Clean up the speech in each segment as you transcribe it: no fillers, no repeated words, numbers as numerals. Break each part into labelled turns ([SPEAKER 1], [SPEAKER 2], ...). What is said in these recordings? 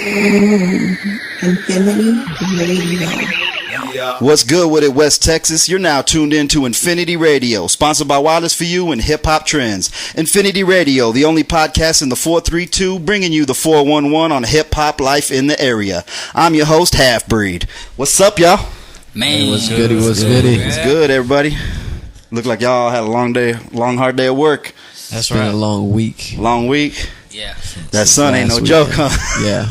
[SPEAKER 1] Infinity Radio.
[SPEAKER 2] What's good with it, West Texas? You're now tuned in to Infinity Radio, sponsored by Wireless for You and Hip Hop Trends. Infinity Radio, the only podcast in the 432, bringing you the 411 on hip hop life in the area. I'm your host, Half Breed. What's up, y'all?
[SPEAKER 3] Man,
[SPEAKER 4] what's goody? What's goody?
[SPEAKER 2] It's good, everybody. Look like y'all had a long hard day at work.
[SPEAKER 4] That's right. Been a long week.
[SPEAKER 2] Long week.
[SPEAKER 3] Yeah.
[SPEAKER 2] That sun ain't no joke, huh?
[SPEAKER 4] Yeah.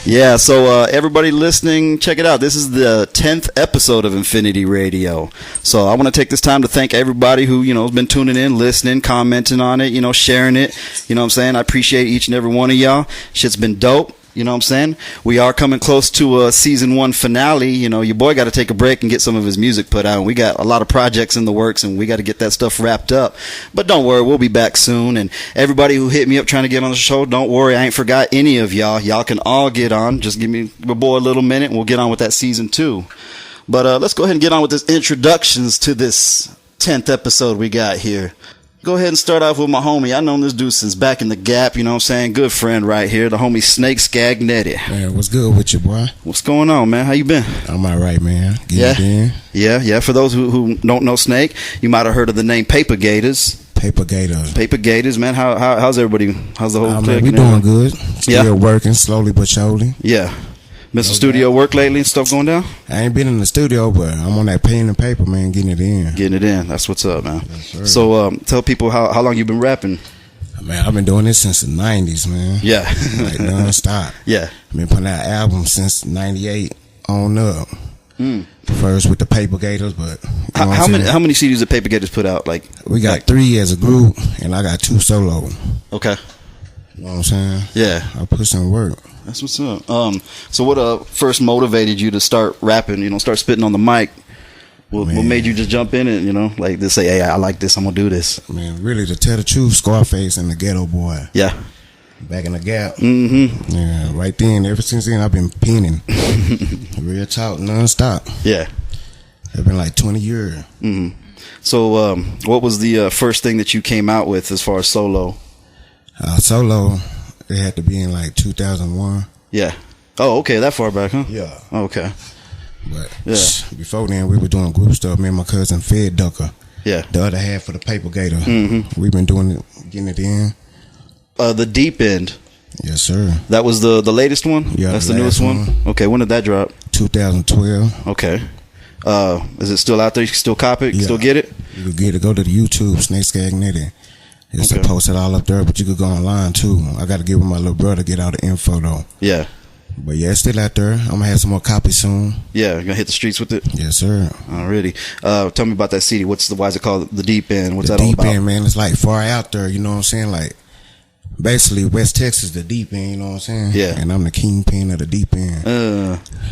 [SPEAKER 2] Yeah, so everybody listening, check it out. This is the 10th episode of Infinity Radio. So I want to take this time to thank everybody who, has been tuning in, listening, commenting on it, sharing it. You know what I'm saying? I appreciate each and every one of y'all. Shit's been dope. You know what I'm saying? We are coming close to a season 1 finale. Your boy got to take a break and get some of his music put out. And we got a lot of projects in the works, and we got to get that stuff wrapped up. But don't worry, we'll be back soon. And everybody who hit me up trying to get on the show, don't worry, I ain't forgot any of y'all. Y'all can all get on. Just give me my boy a little minute, and we'll get on with that season 2. But let's go ahead and get on with this introductions to this 10th episode we got here. Go ahead and start off with my homie. I've known this dude since back in the Gap, you know what I'm saying? Good friend right here, the homie Snake Scagnetti.
[SPEAKER 5] Man, what's good with you, boy?
[SPEAKER 2] What's going on, man? How you been?
[SPEAKER 5] I'm all right, man. Get it in.
[SPEAKER 2] Yeah. For those who don't know Snake, you might have heard of the name Paper Gators.
[SPEAKER 5] Paper Gators, man. How's everybody? How's the whole clique? We doing good. Still working, slowly but surely.
[SPEAKER 2] Yeah. Been some studio work lately and stuff going down?
[SPEAKER 5] I ain't been in the studio, but I'm on that pen and paper, man, getting it in. That's what's up, man. Yes, so tell people how long you been rapping. Man, I've been doing this since the 90s, man.
[SPEAKER 2] Yeah.
[SPEAKER 5] Like non-stop.
[SPEAKER 2] Yeah.
[SPEAKER 5] I've been putting out albums since 98 on up. First with the Paper Gators, but
[SPEAKER 2] how many CDs did Paper Gators put out?
[SPEAKER 5] We got 3 as a group, and I got 2 solo.
[SPEAKER 2] Okay.
[SPEAKER 5] You know what I'm saying?
[SPEAKER 2] Yeah.
[SPEAKER 5] I put some work.
[SPEAKER 2] That's what's up. So what first motivated you to start rapping, start spitting on the mic? What made you just jump in and, just say, hey, I like this, I'm going to do this?
[SPEAKER 5] Man, really, to tell the truth, Scarface and the Ghetto Boy.
[SPEAKER 2] Yeah.
[SPEAKER 5] Back in the Gap.
[SPEAKER 2] Mm-hmm.
[SPEAKER 5] Yeah, right then, ever since then, I've been penning. Real talk, non-stop.
[SPEAKER 2] Yeah.
[SPEAKER 5] It's been like 20 years.
[SPEAKER 2] Mm-hmm. So what was the first thing that you came out with as far as solo?
[SPEAKER 5] Solo, it had to be in like 2001.
[SPEAKER 2] Yeah. Oh, okay, that far back, huh?
[SPEAKER 5] Yeah.
[SPEAKER 2] Okay.
[SPEAKER 5] But before then, we were doing group stuff. Me and my cousin Fed Ducker.
[SPEAKER 2] Yeah.
[SPEAKER 5] The other half of the Paper Gator.
[SPEAKER 2] Mm-hmm.
[SPEAKER 5] We've been doing it, getting it in.
[SPEAKER 2] The Deep End.
[SPEAKER 5] Yes, sir.
[SPEAKER 2] That was the latest one?
[SPEAKER 5] Yeah.
[SPEAKER 2] That's the newest one? Okay, when did that drop?
[SPEAKER 5] 2012.
[SPEAKER 2] Okay. Is it still out there? You can still cop it? You can still get it?
[SPEAKER 5] You can get it. Go to the YouTube, Snake Scagnetti. It's posted all up there, but you could go online too. I got to give my little brother get all the info though. Yeah. But yeah, it's still out there. I'm gonna have some more copies soon.
[SPEAKER 2] Yeah, you're gonna hit the streets with it?
[SPEAKER 5] Yes, sir.
[SPEAKER 2] Already. Tell me about that CD. Why is it called The Deep End? What's that all about?
[SPEAKER 5] The Deep End, man, it's like far out there, you know what I'm saying? Like basically West Texas, the deep end, you know what I'm saying?
[SPEAKER 2] Yeah.
[SPEAKER 5] And I'm the kingpin of the deep end.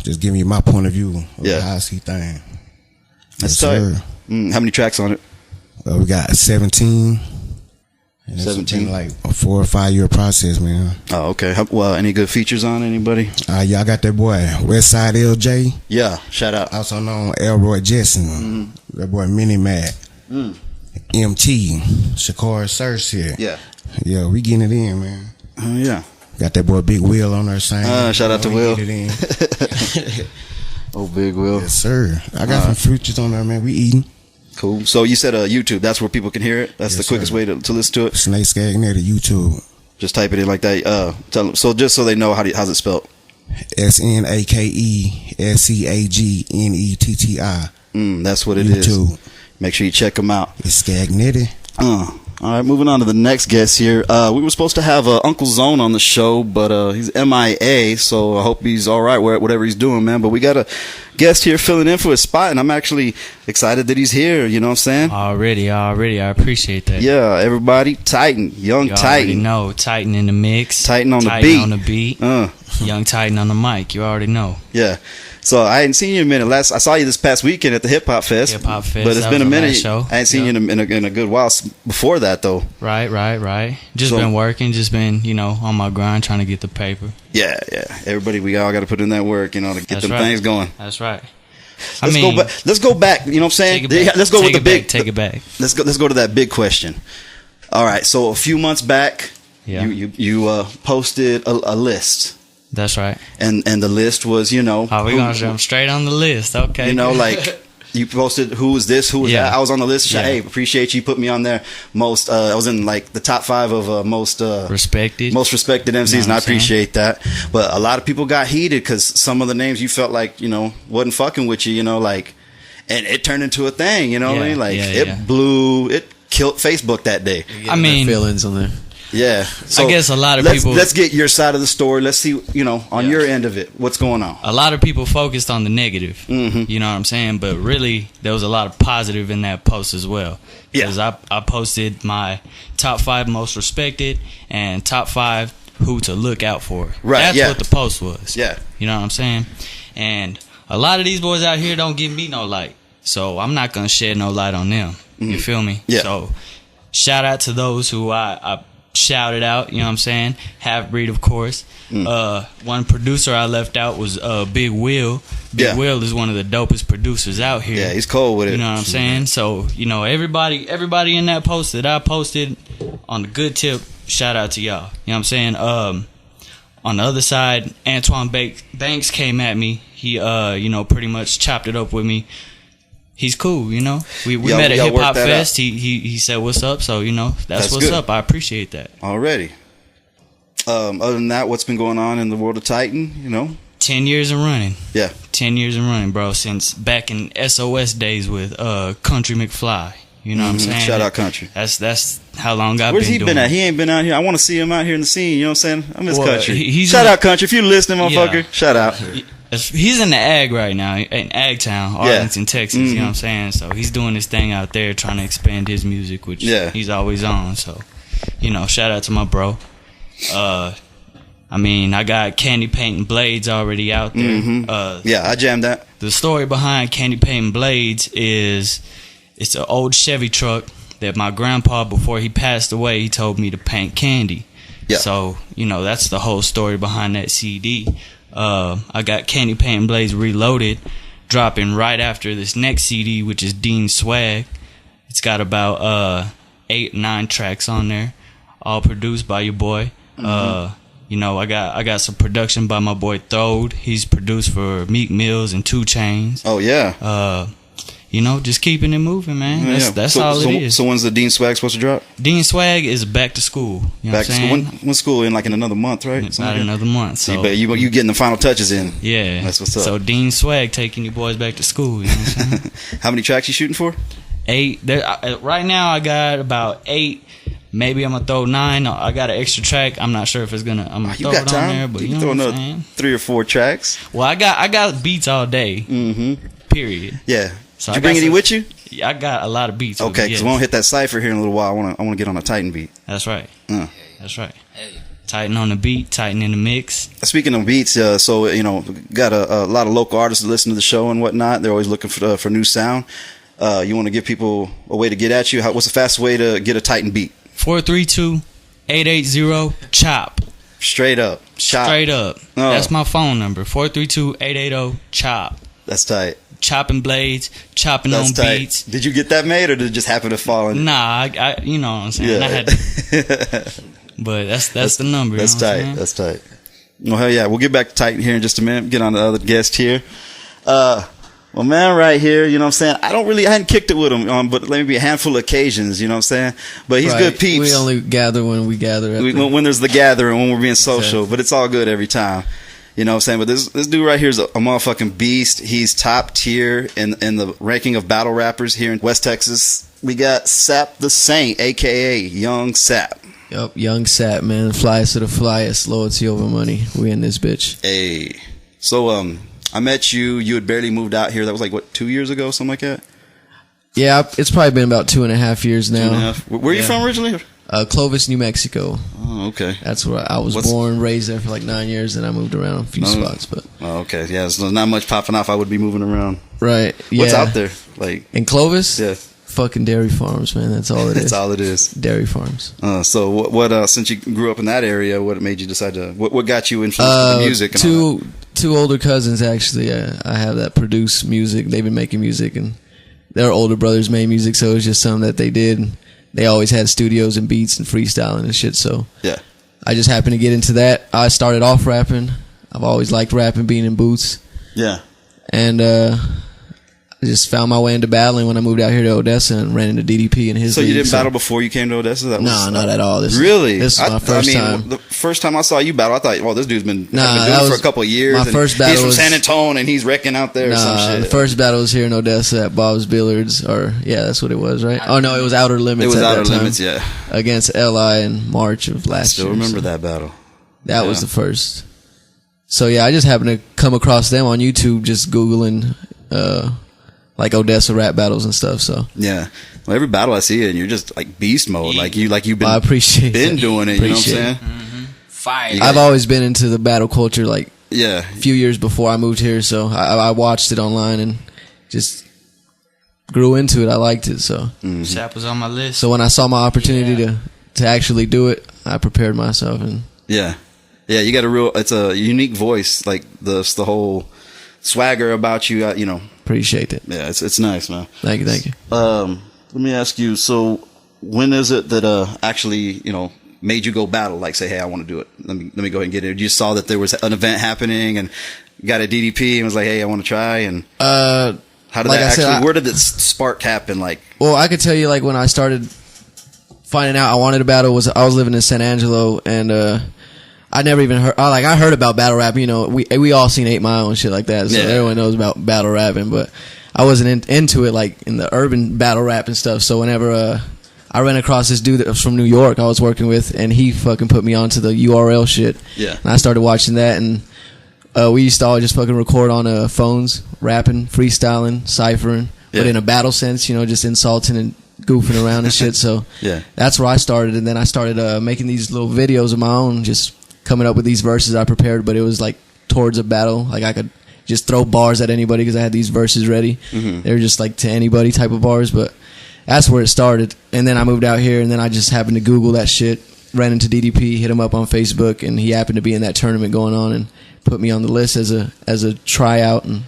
[SPEAKER 5] Just giving you my point of view of how I see things.
[SPEAKER 2] That's tight. How many tracks on it?
[SPEAKER 5] We got 17. And
[SPEAKER 2] 17,
[SPEAKER 5] like a 4 or 5 year process, man.
[SPEAKER 2] Oh, okay. Any good features on anybody?
[SPEAKER 5] Yeah, I got that boy Westside LJ.
[SPEAKER 2] Yeah, shout out.
[SPEAKER 5] Also known Elroy Jetson. That boy Mini Mac. MT Shakar Cersei. Yeah, we getting it in, man.
[SPEAKER 2] Yeah.
[SPEAKER 5] Got that boy Big Will on our side.
[SPEAKER 2] Shout out to Will.
[SPEAKER 5] Get it in.
[SPEAKER 2] Oh, Big Will.
[SPEAKER 5] Yes, sir. I got some futures on there, man. We eating.
[SPEAKER 2] Cool. So you said YouTube. That's where people can hear it. That's the quickest way to listen to it.
[SPEAKER 5] Snake Scagnetti YouTube.
[SPEAKER 2] Just type it in like that. Tell them. So just so they know how's it spelled.
[SPEAKER 5] SNAKESCAGNETTI.
[SPEAKER 2] That's what it
[SPEAKER 5] YouTube.
[SPEAKER 2] is. Make sure you check them out.
[SPEAKER 5] It's Scagnetti.
[SPEAKER 2] All right, moving on to the next guest here. We were supposed to have Uncle Zone on the show, but he's MIA, so I hope he's all right whatever he's doing, man. But we got a guest here filling in for his spot, and I'm actually excited that he's here, you know what I'm saying?
[SPEAKER 3] Already, I appreciate that.
[SPEAKER 2] Yeah, everybody, Titan, Young
[SPEAKER 3] you
[SPEAKER 2] Titan.
[SPEAKER 3] You already know, Titan in the mix.
[SPEAKER 2] Titan on the beat.
[SPEAKER 3] Young Titan on the mic, you already know.
[SPEAKER 2] Yeah. So I hadn't seen you in a minute. I saw you this past weekend at the Hip Hop Fest.
[SPEAKER 3] But
[SPEAKER 2] it's been a minute. I ain't seen you in a good while before that, though.
[SPEAKER 3] Right. Just been working. Just been, on my grind trying to get the paper.
[SPEAKER 2] Yeah. Everybody, we all got to put in that work, to get things going.
[SPEAKER 3] That's right.
[SPEAKER 2] Let's go back. You know what I'm saying? Let's go with the big.
[SPEAKER 3] Take it back.
[SPEAKER 2] Let's go to that big question. All right. So a few months back,
[SPEAKER 3] Yeah.
[SPEAKER 2] You posted a list.
[SPEAKER 3] That's right.
[SPEAKER 2] And the list was,
[SPEAKER 3] we're gonna jump straight on the list. Okay.
[SPEAKER 2] You posted who was this, who was that. I was on the list. Hey, appreciate you put me on there. I was in like the top 5 of most respected MCs, and I appreciate that. But a lot of people got heated because some of the names you felt like wasn't fucking with you, and it turned into a thing. What I mean? It killed Facebook that day.
[SPEAKER 4] Feelings on there.
[SPEAKER 2] Yeah, so
[SPEAKER 3] I guess a lot of people.
[SPEAKER 2] Let's get your side of the story. Let's see, on your end of it, what's going on.
[SPEAKER 3] A lot of people focused on the negative. Mm-hmm. You know what I'm saying? But really, there was a lot of positive in that post as well. Because I posted my top 5 most respected and top 5 who to look out for.
[SPEAKER 2] Right.
[SPEAKER 3] That's what the post was.
[SPEAKER 2] Yeah.
[SPEAKER 3] You know what I'm saying? And a lot of these boys out here don't give me no light, so I'm not gonna shed no light on them. Mm-hmm. You feel me?
[SPEAKER 2] Yeah.
[SPEAKER 3] So shout out to those who I shouted out, you know what I'm saying? Half Breed, of course. One producer I left out was Big Will. Big Will is one of the dopest producers out here.
[SPEAKER 2] Yeah, he's cold with it.
[SPEAKER 3] You know what I'm saying? So, everybody in that post that I posted on the good tip, shout out to y'all. You know what I'm saying? On the other side, Antoine Banks came at me. He, pretty much chopped it up with me. He's cool, We met at Hip Hop Fest. He said what's up, so that's what's good. Up. I appreciate that.
[SPEAKER 2] Already. Other than that, what's been going on in the world of Titan?
[SPEAKER 3] 10 years and running.
[SPEAKER 2] Yeah.
[SPEAKER 3] 10 years and running, bro. Since back in SOS days with Country McFly. You know what I'm saying?
[SPEAKER 2] Shout out Country.
[SPEAKER 3] That's how long I've been doing.
[SPEAKER 2] Where's he been at? He ain't been out here. I want to see him out here in the scene. You know what I'm saying? I miss Country.
[SPEAKER 3] Shout
[SPEAKER 2] out Country. If you listening, motherfucker, shout out.
[SPEAKER 3] He's in the ag right now, in Ag Town, Arlington, Texas. You know what I'm saying? So he's doing his thing out there, trying to expand his music, which he's always on. So, shout out to my bro. I got Candy Painting Blades already out there.
[SPEAKER 2] Mm-hmm. I jammed that.
[SPEAKER 3] The story behind Candy Painting Blades is it's an old Chevy truck that my grandpa, before he passed away, he told me to paint candy. Yeah. So, that's the whole story behind that CD. I got Candy Painting Blades Reloaded dropping right after this next CD, which is Dean Swag. It's got about 8-9 tracks on there, all produced by your boy. Mm-hmm. I got some production by my boy Throde. He's produced for Meek Mills and 2 Chainz.
[SPEAKER 2] Oh yeah.
[SPEAKER 3] Just keeping it moving, man. That's all it is.
[SPEAKER 2] So when's the Dean Swag supposed to drop?
[SPEAKER 3] Dean Swag is back to school.
[SPEAKER 2] Back to school. When's school in? Like in another month, right?
[SPEAKER 3] About another month. So
[SPEAKER 2] you getting the final touches in.
[SPEAKER 3] Yeah.
[SPEAKER 2] That's what's up.
[SPEAKER 3] So Dean Swag taking you boys back to school. You know what I'm saying?
[SPEAKER 2] How many tracks you shooting for?
[SPEAKER 3] 8. Right now I got about 8. Maybe I'm gonna throw 9. I got an extra track. I'm not sure if it's gonna. I'm gonna throw it on there, but you know throw what I'm saying?
[SPEAKER 2] 3 or 4 tracks.
[SPEAKER 3] Well, I got beats all day. Mm-hmm. Period.
[SPEAKER 2] Yeah. So Did you bring any with you?
[SPEAKER 3] Yeah, I got a lot of beats.
[SPEAKER 2] Okay, because we won't hit that cipher here in a little while. I want to get on a Titan beat.
[SPEAKER 3] That's right. That's right. Titan on the beat, Titan in the mix.
[SPEAKER 2] Speaking of beats, got a lot of local artists that listen to the show and whatnot. They're always looking for new sound. You want to give people a way to get at you? What's the fastest way to get a Titan beat?
[SPEAKER 3] 432-880-CHOP.
[SPEAKER 2] Straight up. Chop.
[SPEAKER 3] Straight up. Oh. That's my phone number. 432-880-CHOP.
[SPEAKER 2] That's tight.
[SPEAKER 3] Chopping blades, chopping on
[SPEAKER 2] tight.
[SPEAKER 3] beats.
[SPEAKER 2] Did you get that made, or did it just happen to fall in?
[SPEAKER 3] Nah, I you know what I'm saying.
[SPEAKER 2] Yeah.
[SPEAKER 3] I had to, but that's the number.
[SPEAKER 2] That's tight. That's tight. Well, hell yeah. We'll get back to Titan here in just a minute. Get on the other guest here. Well, man, right here, you know what I'm saying? I hadn't kicked it with him on, but maybe a handful of occasions, you know what I'm saying? But he's good peeps.
[SPEAKER 4] We only gather when we gather.
[SPEAKER 2] When there's the gathering, when we're being social, but it's all good every time. You know what I'm saying? But this dude right here is a motherfucking beast. He's top tier in the ranking of battle rappers here in West Texas. We got Sapp the Saint, a.k.a. Young Sapp.
[SPEAKER 4] Yup, Young Sapp, man. Flyest of the flyest, loyalty over money. We in this bitch.
[SPEAKER 2] Hey. So, I met you. You had barely moved out here. That was 2 years ago, something like that?
[SPEAKER 4] Yeah, it's probably been about 2.5 years now.
[SPEAKER 2] Where are you from originally?
[SPEAKER 4] Clovis, New Mexico.
[SPEAKER 2] Oh, okay.
[SPEAKER 4] That's where I was born, raised there for 9 years, and I moved around a few spots. But
[SPEAKER 2] okay, yeah, so not much popping off. I would be moving around.
[SPEAKER 4] Right. Yeah.
[SPEAKER 2] What's out there?
[SPEAKER 4] In Clovis?
[SPEAKER 2] Yeah.
[SPEAKER 4] Fucking dairy farms, man. That's all it is.
[SPEAKER 2] That's all it is.
[SPEAKER 4] Dairy farms.
[SPEAKER 2] So what? Since you grew up in that area, what made you decide to? What got you influenced with the music? And
[SPEAKER 4] two older cousins actually. I have that produce music. They've been making music, and their older brothers made music, so it was just something that they did. They always had studios and beats and freestyling and shit. So
[SPEAKER 2] yeah,
[SPEAKER 4] I just happened to get into that. I started off rapping. I've always liked rapping, being in booths.
[SPEAKER 2] Yeah.
[SPEAKER 4] And I just found my way into battling when I moved out here to Odessa and ran into DDP and his
[SPEAKER 2] So
[SPEAKER 4] league,
[SPEAKER 2] you didn't battle before you came to Odessa?
[SPEAKER 4] No, not at all.
[SPEAKER 2] Really?
[SPEAKER 4] This was my first time.
[SPEAKER 2] The first time I saw you battle, I thought, well, this dude's been doing
[SPEAKER 4] that
[SPEAKER 2] it for a couple of years.
[SPEAKER 4] My first battle
[SPEAKER 2] he's from
[SPEAKER 4] was,
[SPEAKER 2] San Antonio and he's wrecking out there or some shit.
[SPEAKER 4] The first battle was here in Odessa at Bob's Billiards, or yeah, that's what it was, right? Oh no, it was Outer Limits.
[SPEAKER 2] It was
[SPEAKER 4] at
[SPEAKER 2] Outer
[SPEAKER 4] that time,
[SPEAKER 2] Limits, yeah.
[SPEAKER 4] Against LI in March of last year.
[SPEAKER 2] I still remember that battle.
[SPEAKER 4] That was the first. So yeah, I just happened to come across them on YouTube, just Googling like Odessa rap battles and stuff. So
[SPEAKER 2] yeah, well, every battle I see and you're just like beast mode, like you've been.
[SPEAKER 4] I appreciate
[SPEAKER 2] been
[SPEAKER 4] that.
[SPEAKER 2] doing it. You know what I'm saying?
[SPEAKER 3] Mm-hmm. Fire.
[SPEAKER 4] I've always been into the battle culture, like
[SPEAKER 2] a
[SPEAKER 4] few years before I moved here. So I watched it online and just grew into it. I liked it. So
[SPEAKER 3] Sapp was on my list.
[SPEAKER 4] So when I saw my opportunity to actually do it, I prepared myself and
[SPEAKER 2] yeah, you got it's a unique voice, like the whole swagger about you. You know,
[SPEAKER 4] appreciate it.
[SPEAKER 2] Yeah, it's nice, man.
[SPEAKER 4] Thank you.
[SPEAKER 2] Let me ask you. So when is it that actually made you go battle? Like say, hey, I want to do it. Let me go ahead and get it. You saw that there was an event happening and got a DDP and was like, hey, I want to try. And how did that actually? Where did the spark happen? Like,
[SPEAKER 4] well, I could tell you, like when I started finding out I wanted to battle I was living in San Angelo and I never even heard. I heard about battle rap. We all seen 8 Mile and shit like that, so everyone knows about battle rapping. But I wasn't into it like in the urban battle rap and stuff. So whenever I ran across this dude that was from New York, I was working with, and he fucking put me onto the URL shit.
[SPEAKER 2] Yeah,
[SPEAKER 4] and I started watching that, and we used to all just fucking record on phones, rapping, freestyling, ciphering, but in a battle sense, just insulting and goofing around and shit. So that's where I started, and then I started making these little videos of my own, just coming up with these verses I prepared, but it was like towards a battle. Like I could just throw bars at anybody because I had these verses ready. Mm-hmm. They were just like to anybody type of bars, but that's where it started. And then I moved out here, and then I just happened to Google that shit, ran into DDP, hit him up on Facebook, and he happened to be in that tournament going on and put me on the list as a tryout, and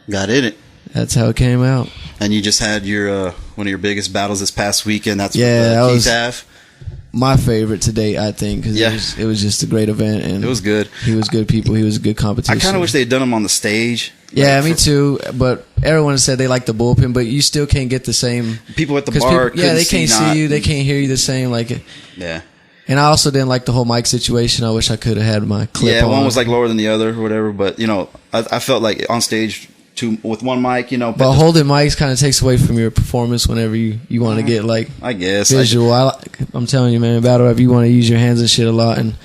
[SPEAKER 2] got in it.
[SPEAKER 4] That's how it came out.
[SPEAKER 2] And you just had your one of your biggest battles this past weekend. That's
[SPEAKER 4] that
[SPEAKER 2] was Keith
[SPEAKER 4] my favorite to date, I think, because it was just a great event, and
[SPEAKER 2] it was good.
[SPEAKER 4] He was good people. He was a good competition.
[SPEAKER 2] I kind of wish they had done him on the stage.
[SPEAKER 4] Yeah, me too. But everyone said they like the bullpen, but you still can't get the same.
[SPEAKER 2] People at the bar,
[SPEAKER 4] they can't see you. They can't hear you the same.
[SPEAKER 2] Yeah.
[SPEAKER 4] And I also didn't like the whole mic situation. I wish I could have had my clip.
[SPEAKER 2] Yeah,
[SPEAKER 4] on.
[SPEAKER 2] One was like lower than the other or whatever. But I felt like on stage with one mic,
[SPEAKER 4] But holding mics kind of takes away from your performance whenever you want to get
[SPEAKER 2] I guess
[SPEAKER 4] visual. I'm telling you, man, battle rap, you want to use your hands and shit a lot, and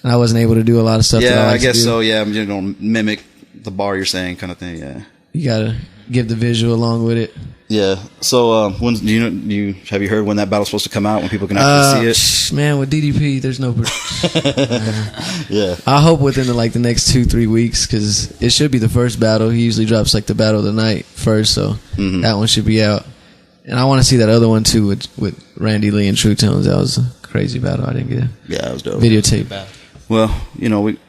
[SPEAKER 4] I wasn't able to do a lot of stuff.
[SPEAKER 2] Yeah, I guess so. Yeah, I'm just gonna mimic the bar you're saying, kind of thing. Yeah,
[SPEAKER 4] you gotta give the visual along with it.
[SPEAKER 2] Yeah. So, when have you heard when that battle's supposed to come out? When people can actually see
[SPEAKER 4] it? Man, with DDP, there's no.
[SPEAKER 2] Yeah.
[SPEAKER 4] I hope within the next 2-3 weeks, because it should be the first battle. He usually drops the battle of the night first, so that one should be out. And I want to see that other one too with Randy Lee and True Tones. That was a crazy battle. I didn't get it.
[SPEAKER 2] Yeah, that was dope.
[SPEAKER 4] Videotape.
[SPEAKER 2] Well,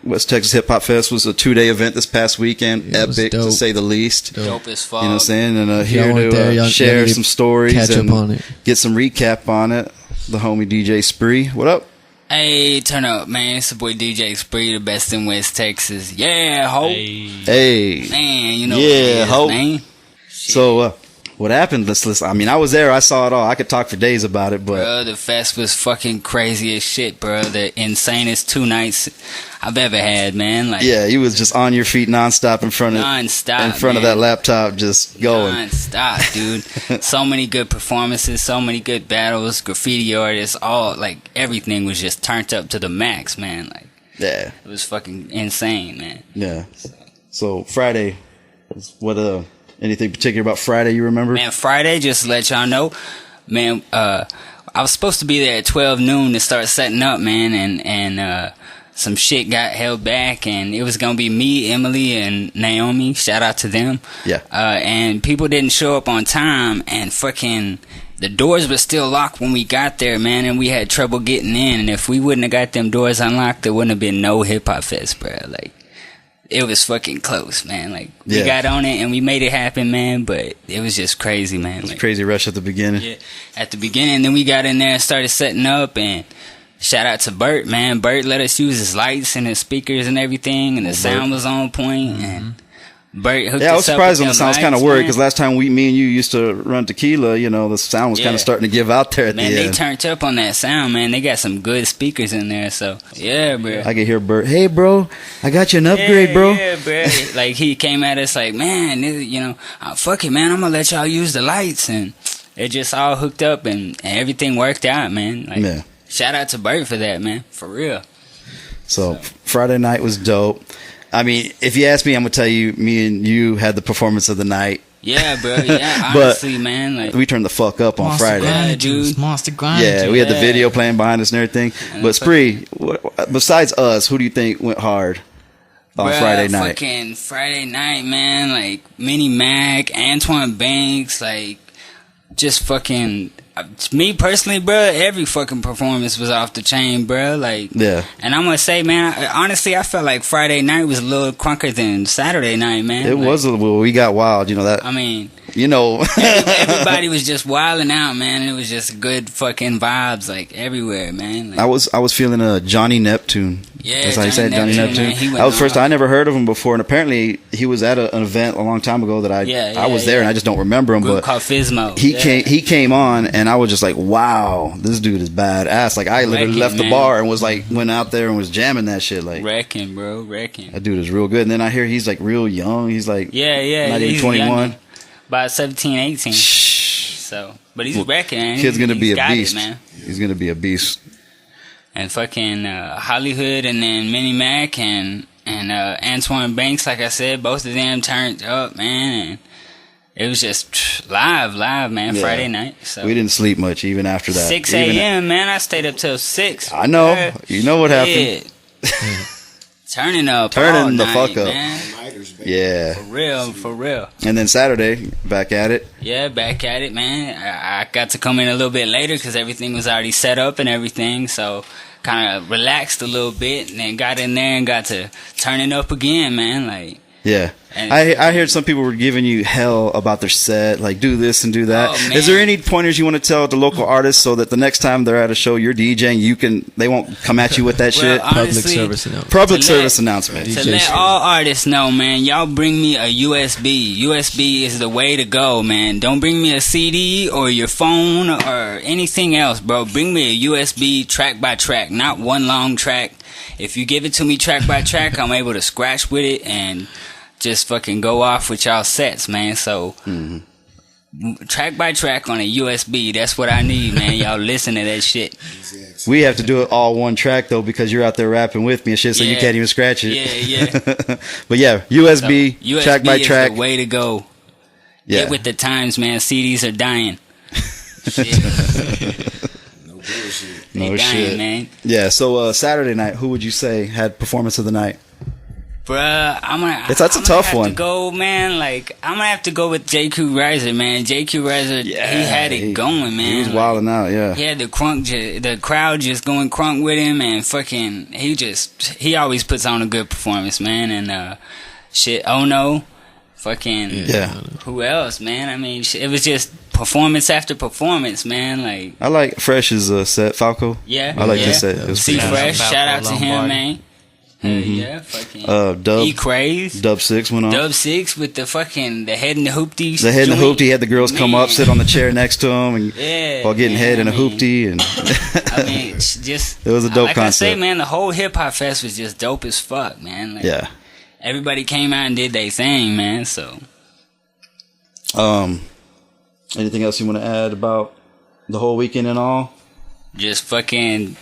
[SPEAKER 2] West Texas Hip Hop Fest was a 2-day event this past weekend. Epic, to say the least.
[SPEAKER 3] Dope as fuck.
[SPEAKER 2] You know what I'm saying? And here to share some stories and
[SPEAKER 4] up on it.
[SPEAKER 2] Get some recap on it. The homie DJ Spree. What up?
[SPEAKER 6] Hey, turn up, man. It's the boy DJ Spree, the best in West Texas. Yeah, ho.
[SPEAKER 2] Hey.
[SPEAKER 6] Man, you know
[SPEAKER 2] what it is,
[SPEAKER 6] ho. Man.
[SPEAKER 2] So, what happened? Let's listen. I mean, I was there. I saw it all. I could talk for days about it, but
[SPEAKER 6] bro, the fest was fucking crazy as shit, bro. The insanest 2 nights I've ever had, man.
[SPEAKER 2] Yeah, you was just on your feet nonstop in front of that laptop, just going
[SPEAKER 6] nonstop, dude. So many good performances, so many good battles, graffiti artists, all everything was just turned up to the max, man.
[SPEAKER 2] Yeah,
[SPEAKER 6] it was fucking insane, man.
[SPEAKER 2] Yeah. So Friday, what anything particular about Friday you remember?
[SPEAKER 6] Man, Friday, just to let y'all know, man, I was supposed to be there at 12 noon to start setting up, man, and some shit got held back, and it was going to be me, Emily, and Naomi. Shout out to them.
[SPEAKER 2] Yeah.
[SPEAKER 6] And people didn't show up on time, and fucking the doors were still locked when we got there, man, and we had trouble getting in, and if we wouldn't have got them doors unlocked, there wouldn't have been no hip-hop fest, bro. It was fucking close, man. We got on it and we made it happen, man, but it was just crazy, man.
[SPEAKER 2] It was a crazy rush at the beginning.
[SPEAKER 6] Yeah, at the beginning. Then we got in there and started setting up, and shout out to Bert, man. Bert let us use his lights and his speakers and everything, and the sound was on point. And Bert hooked us up.
[SPEAKER 2] I was surprised when the sound was kind of worried, because last time me and you used to run Tequila, the sound was kind of starting to give out there at the end.
[SPEAKER 6] Man, they turned up on that sound, man. They got some good speakers in there, so yeah, bro.
[SPEAKER 2] I could hear Bert, hey, bro, I got you an upgrade, bro.
[SPEAKER 6] Yeah, bro. Like, he came at us like, man, fuck it, man, I'm gonna let y'all use the lights, and it just all hooked up, and everything worked out, man. Like, shout out to Bert for that, man, for real.
[SPEAKER 2] So Friday night was dope. I mean, if you ask me, I'm gonna tell you, me and you had the performance of the night.
[SPEAKER 6] Yeah, bro. Yeah, honestly, man. Like,
[SPEAKER 2] we turned the fuck up on Friday.
[SPEAKER 3] Monster Grind.
[SPEAKER 2] Yeah, we had the video playing behind us and everything. But Spree, besides us, who do you think went hard on Friday night?
[SPEAKER 6] Fucking Friday night, man. Like, Mini Mac, Antoine Banks, like, just fucking. Me personally, bro, every fucking performance was off the chain, bro. Like, yeah. And I'm gonna say, man, honestly, I felt like Friday night was a little crunker than Saturday night, man.
[SPEAKER 2] It was a little. We got wild, that.
[SPEAKER 6] I mean,
[SPEAKER 2] everybody
[SPEAKER 6] was just wilding out, man. It was just good fucking vibes, like, everywhere, man. Like,
[SPEAKER 2] I was feeling a Johnny Neptune.
[SPEAKER 6] Yeah,
[SPEAKER 2] that's how you said Johnny Neptune. That was first time. I never heard of him before, and apparently he was at an event a long time ago that I was there, and I just don't remember him. But
[SPEAKER 6] called Fizmo.
[SPEAKER 2] He came on, and I was just like, wow, this dude is badass. Like, I literally left the bar and was like, went out there and was jamming that shit. Like,
[SPEAKER 6] wrecking, bro, wrecking.
[SPEAKER 2] That dude is real good. And then I hear he's like real young. He's like, not even 21.
[SPEAKER 6] About 17, 18. So, but he's wrecking, man.
[SPEAKER 2] Kid's gonna be a beast, man. He's gonna be a beast.
[SPEAKER 6] And fucking Hollywood, and then Mini Mac and Antoine Banks, like I said, both of them turned up, man. And it was just live, man. Yeah. Friday night. So
[SPEAKER 2] we didn't sleep much even after that.
[SPEAKER 6] 6 a.m. man. I stayed up till 6.
[SPEAKER 2] I know. You know what happened.
[SPEAKER 6] Turning up,
[SPEAKER 2] turning the
[SPEAKER 6] night,
[SPEAKER 2] fuck up.
[SPEAKER 6] Man.
[SPEAKER 2] Yeah,
[SPEAKER 6] for real.
[SPEAKER 2] And then Saturday, back at it.
[SPEAKER 6] Yeah, back at it, man. I got to come in a little bit later because everything was already set up and everything, so kind of relaxed a little bit, and then got in there and got to turning up again, man. Like, yeah. I heard some people were giving you hell about their set, like, do this and do that.
[SPEAKER 2] Oh, is there any pointers you want to tell the local artists so that the next time they're at a show you're DJing, they won't come at you with that shit?
[SPEAKER 6] Honestly,
[SPEAKER 2] public service announcement.
[SPEAKER 6] To let all artists know, man, y'all bring me a USB. USB is the way to go, man. Don't bring me a CD or your phone or anything else, bro. Bring me a USB track by track, not one long track. If you give it to me track by track, I'm able to scratch with it and just fucking go off with y'all sets, man. So track by track on a USB, that's what I need, man. Y'all listen to that shit.
[SPEAKER 2] We have to do it all one track though, because you're out there rapping with me and shit, so you can't even scratch it.
[SPEAKER 6] Yeah.
[SPEAKER 2] But yeah, USB,
[SPEAKER 6] so,
[SPEAKER 2] track by track
[SPEAKER 6] is the way to go. Get with the times, man. CDs are dying.
[SPEAKER 2] No shit, man. Yeah. So Saturday night, who would you say had performance of the night?
[SPEAKER 6] Bruh,
[SPEAKER 2] that's a tough one.
[SPEAKER 6] Go, man. Like, I'm gonna have to go with JQ Riser, man. JQ Riser, he had it going, man.
[SPEAKER 2] He was wilding out, yeah.
[SPEAKER 6] He had the crowd just going crunk with him, and fucking, he always puts on a good performance, man. And shit, oh no, fucking, who else, man? I mean, it was just performance after performance, man. Like,
[SPEAKER 2] I like Fresh's set, Falco.
[SPEAKER 6] Yeah,
[SPEAKER 2] I like his set.
[SPEAKER 6] See Fresh, shout out to him, man. Yeah, fucking
[SPEAKER 2] Dub
[SPEAKER 6] E-Craze.
[SPEAKER 2] Dub 6 went on.
[SPEAKER 6] Dub 6 with the fucking the head and the hoopty.
[SPEAKER 2] The head and the hoopty. Had the girls come up, sit on the chair next to him, and while getting head and a hoopty. And
[SPEAKER 6] I mean, just
[SPEAKER 2] it was a dope
[SPEAKER 6] like
[SPEAKER 2] concept.
[SPEAKER 6] I say, man, the whole hip hop fest was just dope as fuck, man. Like, everybody came out and did their thing, man. So,
[SPEAKER 2] anything else you want to add about the whole weekend and all?
[SPEAKER 6] Just fucking,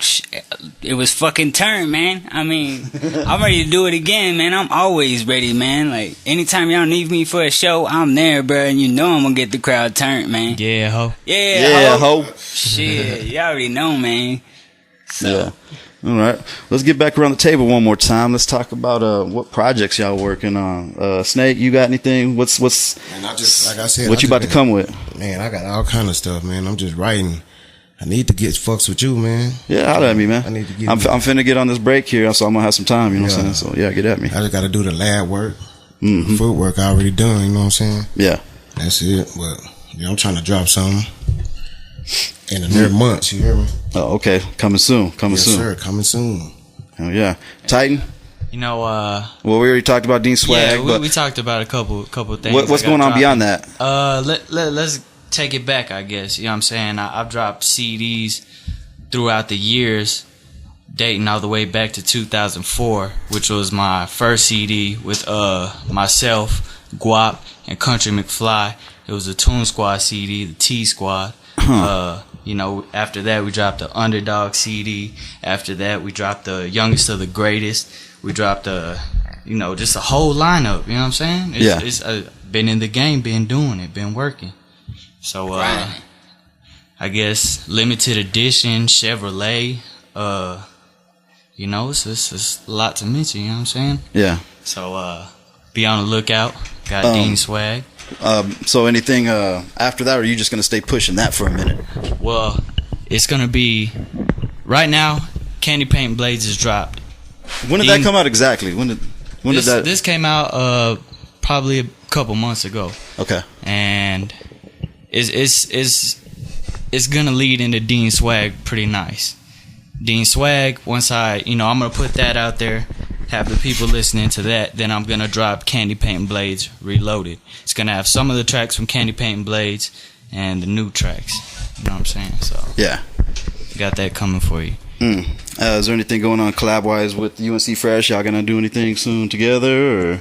[SPEAKER 6] it was fucking turn, man. I mean, I'm ready to do it again, man. I'm always ready, man. Like, anytime y'all need me for a show, I'm there, bro. And you know I'm gonna get the crowd turned, man.
[SPEAKER 3] Yeah, ho.
[SPEAKER 6] Yeah,
[SPEAKER 2] ho.
[SPEAKER 6] Shit, y'all already know, man. So.
[SPEAKER 2] All right, let's get back around the table one more time. Let's talk about what projects y'all working on. Snake, you got anything? What's
[SPEAKER 5] man, like I said,
[SPEAKER 2] what you about to come with?
[SPEAKER 5] Man, I got all kind of stuff, man. I'm just writing. I need to get fucks with you, man.
[SPEAKER 2] Yeah, holler at me, man.
[SPEAKER 5] I need to get.
[SPEAKER 2] I'm finna get on this break here, so I'm gonna have some time. You know what I'm saying? So yeah, get at me.
[SPEAKER 5] I just got to do the lab work, footwork I already done. You know what I'm saying?
[SPEAKER 2] Yeah,
[SPEAKER 5] that's it. But I'm trying to drop something. In the near months, you hear me?
[SPEAKER 2] Oh, okay. Coming soon.
[SPEAKER 5] Yes, sir. Coming soon.
[SPEAKER 2] Oh, yeah. Titan?
[SPEAKER 3] You know,
[SPEAKER 2] well, we already talked about Dean Swag.
[SPEAKER 3] Yeah, we talked about a couple things.
[SPEAKER 2] What's going on beyond that?
[SPEAKER 3] Let's take it back, I guess. You know what I'm saying? I've dropped CDs throughout the years, dating all the way back to 2004, which was my first CD with myself, Guap, and Country McFly. It was a Toon Squad CD, the T Squad. You know, after that we dropped the Underdog CD. After that we dropped the Youngest of the Greatest. We dropped just a whole lineup. You know what I'm saying? It's been in the game, been doing it, been working. So I guess limited edition Chevrolet. You know, it's a lot to mention. You know what I'm saying? Yeah. So be on the lookout. Got Dean Swag.
[SPEAKER 2] So anything after that, or are you just gonna stay pushing that for a minute?
[SPEAKER 3] Well, it's gonna be right now. Candy Paint Blades is dropped.
[SPEAKER 2] When did that come out exactly? When did that?
[SPEAKER 3] This came out probably a couple months ago.
[SPEAKER 2] Okay.
[SPEAKER 3] And it's gonna lead into Dean Swag pretty nice. Dean Swag. Once I'm gonna put that out there. Have the people listening to that, then I'm gonna drop Candy Paint Blades Reloaded. It's gonna have some of the tracks from Candy Paint Blades and the new tracks. You know what I'm saying? So yeah, got that coming for you.
[SPEAKER 2] Is there anything going on collab wise with UNC Fresh? Y'all gonna do anything soon together, or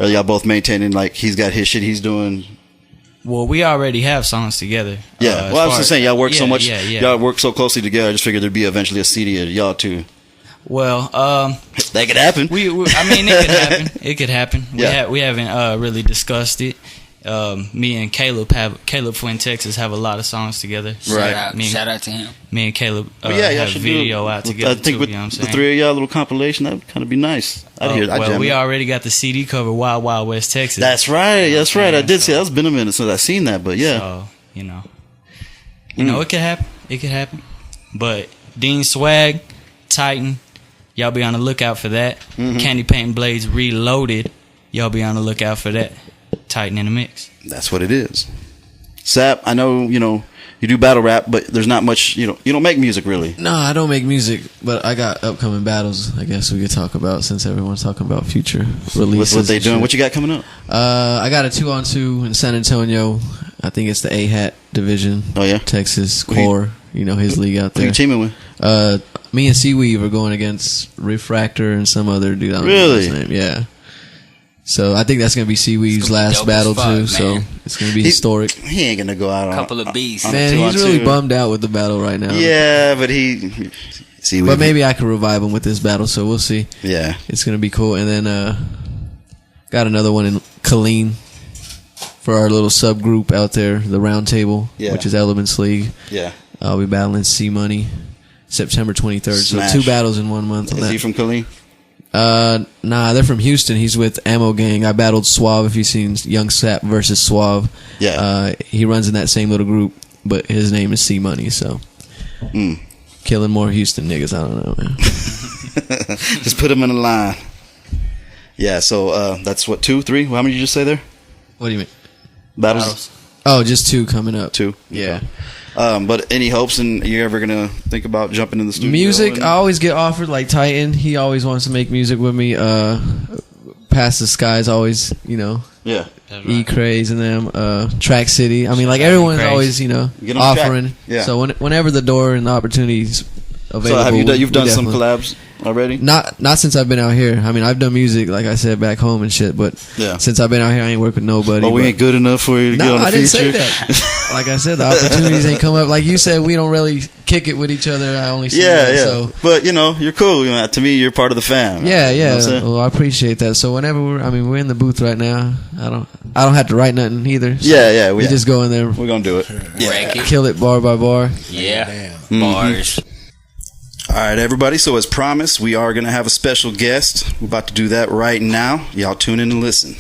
[SPEAKER 2] are y'all both maintaining like he's got his shit he's doing?
[SPEAKER 3] Well, we already have songs together.
[SPEAKER 2] Yeah. I was just saying y'all work so much. Y'all work so closely together. I just figured there'd be eventually a CD of y'all too.
[SPEAKER 3] Well,
[SPEAKER 2] that could happen.
[SPEAKER 3] I mean, it could happen. It could happen. We haven't really discussed it. Me and Caleb Fuentes have a lot of songs together.
[SPEAKER 6] Right. Shout out to him.
[SPEAKER 3] Me and Caleb have a video out together.
[SPEAKER 2] I think
[SPEAKER 3] too,
[SPEAKER 2] with
[SPEAKER 3] you know what I'm saying?
[SPEAKER 2] the three of y'all, a little compilation, that would kind of be nice.
[SPEAKER 3] We already got the CD cover, Wild Wild West Texas.
[SPEAKER 2] That's right. That's right. I did see that. It's been a minute since I've seen that, but yeah.
[SPEAKER 3] So, you know, it could happen. It could happen. But Dean Swag, Titan, y'all be on the lookout for that. Candy Paint Blades Reloaded, y'all be on the lookout for that. Titan in the mix.
[SPEAKER 2] That's what it is. Sapp, I know, you do battle rap, but there's not much, you don't make music really.
[SPEAKER 4] No, I don't make music, but I got upcoming battles I guess we could talk about since everyone's talking about future releases.
[SPEAKER 2] What they doing? What you got coming up?
[SPEAKER 4] I got a 2-on-2 in San Antonio. I think it's the A-Hat division.
[SPEAKER 2] Oh, yeah?
[SPEAKER 4] Texas Core, his league out there.
[SPEAKER 2] Who you teaming with?
[SPEAKER 4] Me and Seaweave are going against Refractor and some other dude. I don't
[SPEAKER 2] know
[SPEAKER 4] his name. Yeah. So I think that's going to be Seaweave's last battle too. Man. So it's going to be historic.
[SPEAKER 2] He ain't going to go out on
[SPEAKER 6] a couple of beasts.
[SPEAKER 4] Man, he's really bummed out with the battle right now.
[SPEAKER 2] Yeah, but Seaweave.
[SPEAKER 4] But maybe I can revive him with this battle. So we'll see.
[SPEAKER 2] Yeah,
[SPEAKER 4] it's going to be cool. And then got another one in Killeen for our little subgroup out there, the Round Table, which is Elements League.
[SPEAKER 2] Yeah,
[SPEAKER 4] I'll be battling C Money September 23rd.
[SPEAKER 2] Smash.
[SPEAKER 4] So 2 battles in 1 month.
[SPEAKER 2] Is he from Killeen?
[SPEAKER 4] Nah, they're from Houston. He's with Ammo Gang. I battled Suave. If you've seen Young Sapp versus Suave, he runs in that same little group, but his name is C Money. So killing more Houston niggas. I don't know, man.
[SPEAKER 2] Just put him in a line. Yeah. So that's what 2, 3. How many did you just say there?
[SPEAKER 4] What do you mean?
[SPEAKER 2] Battles.
[SPEAKER 4] Oh, just 2 coming up.
[SPEAKER 2] 2.
[SPEAKER 4] Yeah.
[SPEAKER 2] But any hopes, and you're ever gonna think about jumping in the studio?
[SPEAKER 4] Music, I always get offered. Like Titan, he always wants to make music with me. Past the Skies always,
[SPEAKER 2] Yeah.
[SPEAKER 4] E Craze and them. Track City. I mean, like everyone's always, offering.
[SPEAKER 2] Yeah.
[SPEAKER 4] So whenever the door and the opportunities available.
[SPEAKER 2] So have you've done some collabs already?
[SPEAKER 4] Not since I've been out here. I mean, I've done music, like I said, back home and shit. But since I've been out here, I ain't worked with nobody.
[SPEAKER 2] We ain't good enough for you to get on the
[SPEAKER 4] I
[SPEAKER 2] feature?
[SPEAKER 4] didn't say that. Like I said, the opportunities ain't come up. Like you said, we don't really kick it with each other. I only see that. So.
[SPEAKER 2] But you're cool. To me, you're part of the fam.
[SPEAKER 4] Yeah. Well, I appreciate that. So whenever we're in the booth right now. I don't have to write nothing either. So we just go in there.
[SPEAKER 2] We're gonna do it.
[SPEAKER 4] Kill it bar by bar.
[SPEAKER 6] Yeah. Bars.
[SPEAKER 2] All right, everybody. So as promised, we are going to have a special guest. We're about to do that right now. Y'all tune in and listen.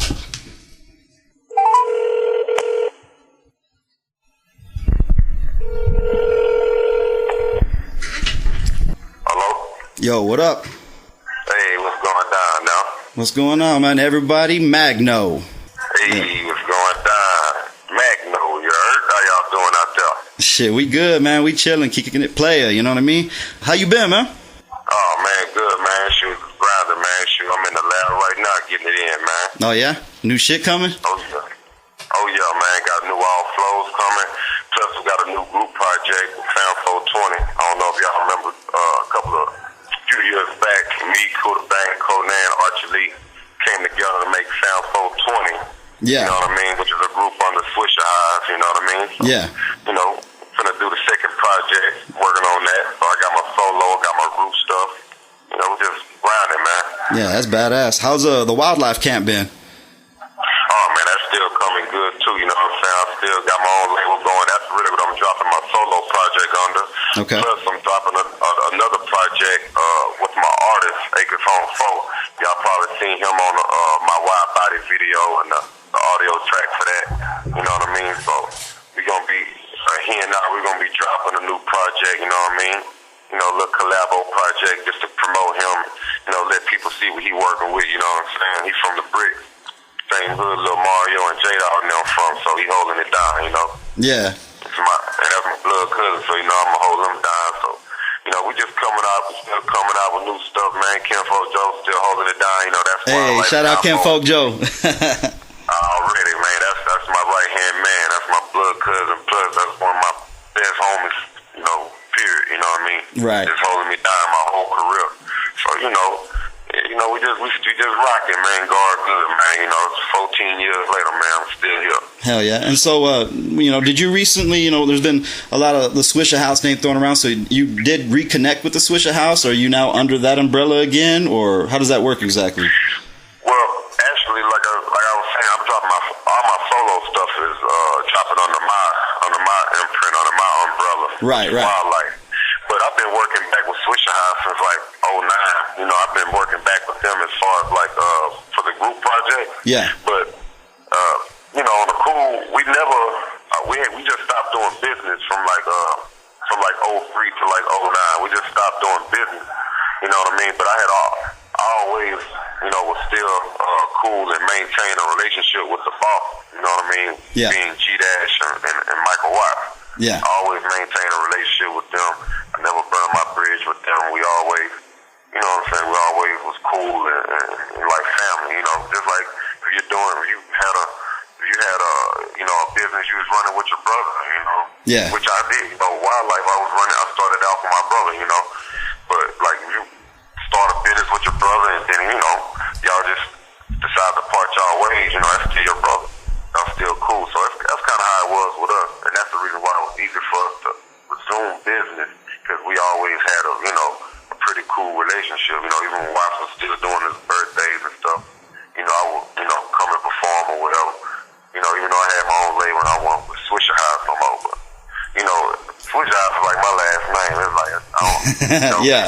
[SPEAKER 7] Hello?
[SPEAKER 2] Yo, what up?
[SPEAKER 7] Hey, what's going down now?
[SPEAKER 2] What's going on, man? Everybody, Magno.
[SPEAKER 7] Hey, what's going down? Magno, you heard? How y'all doing out there?
[SPEAKER 2] Shit, we good, man. We chilling, kicking it player, you know what I mean? How you been, man?
[SPEAKER 7] Oh, man, good, man. Shoot, grinding, man. Shoot, I'm in the lab right now getting it in, man.
[SPEAKER 2] Oh, yeah? New shit coming?
[SPEAKER 7] Oh, yeah, man. Got new all flows coming. Plus, we got a new group project with Found 420. I don't know if y'all remember few years back, me, Kuda Bang, Conan, Archie Lee came together to make Found 420.
[SPEAKER 2] Yeah.
[SPEAKER 7] You know what I mean? Which is a group under Swisher Highs, you know what I mean? So,
[SPEAKER 2] yeah.
[SPEAKER 7] You know, finna do the second project, working on that. So I got my solo, got my group stuff. You know, just grinding, man.
[SPEAKER 2] Yeah, that's badass. How's the wildlife camp been?
[SPEAKER 7] Oh, man, that's still coming good, too. You know what I'm saying? I still got my own label going. That's really what I'm dropping my solo project under.
[SPEAKER 2] Okay.
[SPEAKER 7] Plus, I'm dropping another project with my artist, Acres Home 4. Y'all probably seen him on my wide body video and the audio track for that. You know what I mean? So, we're going to be, he and I, we're going to be dropping a new project, you know what I mean? You know, a little collabo project just to promote him, you know, let people see what he working with, you know what I'm saying? He's from the brick. Same hood, little Mario and Jada and them from, so he holding it down, you know?
[SPEAKER 2] Yeah.
[SPEAKER 7] And that's my blood cousin, so, you know, I'm going to hold him down, so, you know, we just still coming out with new stuff, man. Kinfolk Joe still holding it down, you know, that's why
[SPEAKER 2] Hey, shout out Kinfolk Joe.
[SPEAKER 7] Already, man, that's my right-hand man, that's my blood cousin, plus that's one of my best homies, you know, period, you know what I mean?
[SPEAKER 2] Right.
[SPEAKER 7] Just holding me down my whole career. So, you know, we just rocking, man. God good, man. You know, 14 years later, man, I'm still here.
[SPEAKER 2] Hell yeah. And so, you know, did you recently, you know, there's been a lot of the Swisher House name thrown around, so you did reconnect with the Swisher House? Are you now under that umbrella again, or how does that work exactly?
[SPEAKER 7] Well, actually, like I was saying, I'm dropping all my solo stuff is dropping under my imprint, under my umbrella.
[SPEAKER 2] Right.
[SPEAKER 7] Wildlife. But I've been working back with Swisher House since like 2009. You know, I've been working back with them as far as like for the group project.
[SPEAKER 2] Yeah.
[SPEAKER 7] But you know, on the cool, we never we just stopped doing business from like 03 to like 09. We just stopped doing business. You know what I mean? But I always, you know, was still cool and maintain a relationship with the boss. You know what I mean?
[SPEAKER 2] Yeah.
[SPEAKER 7] Being G-Dash and Michael Watts.
[SPEAKER 2] Yeah.
[SPEAKER 7] I always maintain a relationship with them. I never burned my bridge with them. We always, you know what I'm saying, we always was cool and like family, you know. Just like if you had a you know, a business you was running with your brother, you know.
[SPEAKER 2] Yeah.
[SPEAKER 7] Which I did. You know, wildlife I started out with my brother, you know. But like you start a business with your brother and then, you know, y'all just decide to part y'all ways, you know, that's still your brother. That's still cool. So that's kind of how it was with us. And that's the reason why it was easy for us to resume business, because we always had a pretty cool relationship. You know, even when Watts was still doing his birthdays and stuff, you know, I would, you know, come and perform or whatever. You know, even though I had my own label and I wasn't with Swisher House no more. But, you know, Swisher House is like my last name. It's like, I don't, you know,
[SPEAKER 2] yeah.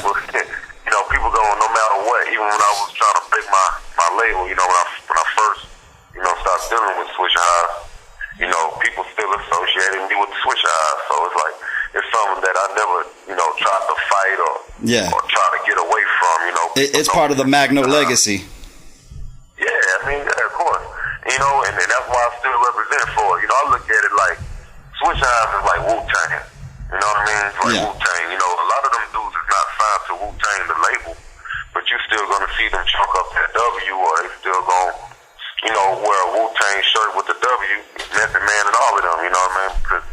[SPEAKER 7] People going no matter what. Even when I was trying to break my label, you know, when I first, you know, started dealing with Swisher House, you know, people still associated me with the Swisher House. So it's like, it's something that I never, you know, tried to fight or try to get away from, you know.
[SPEAKER 2] It's part of the Magno legacy.
[SPEAKER 7] Yeah, I mean, yeah, of course. You know, and that's why I still represent for it. You know, I look at it like Swisher House is like Wu-Tang. You know what I mean? It's like Wu-Tang. You know, a lot of them dudes is not signed to Wu-Tang, the label, but you still going to see them chunk up that W, or they still going to, you know, wear a Wu-Tang shirt with the W, Method Man and all of them, you know what I mean? Because,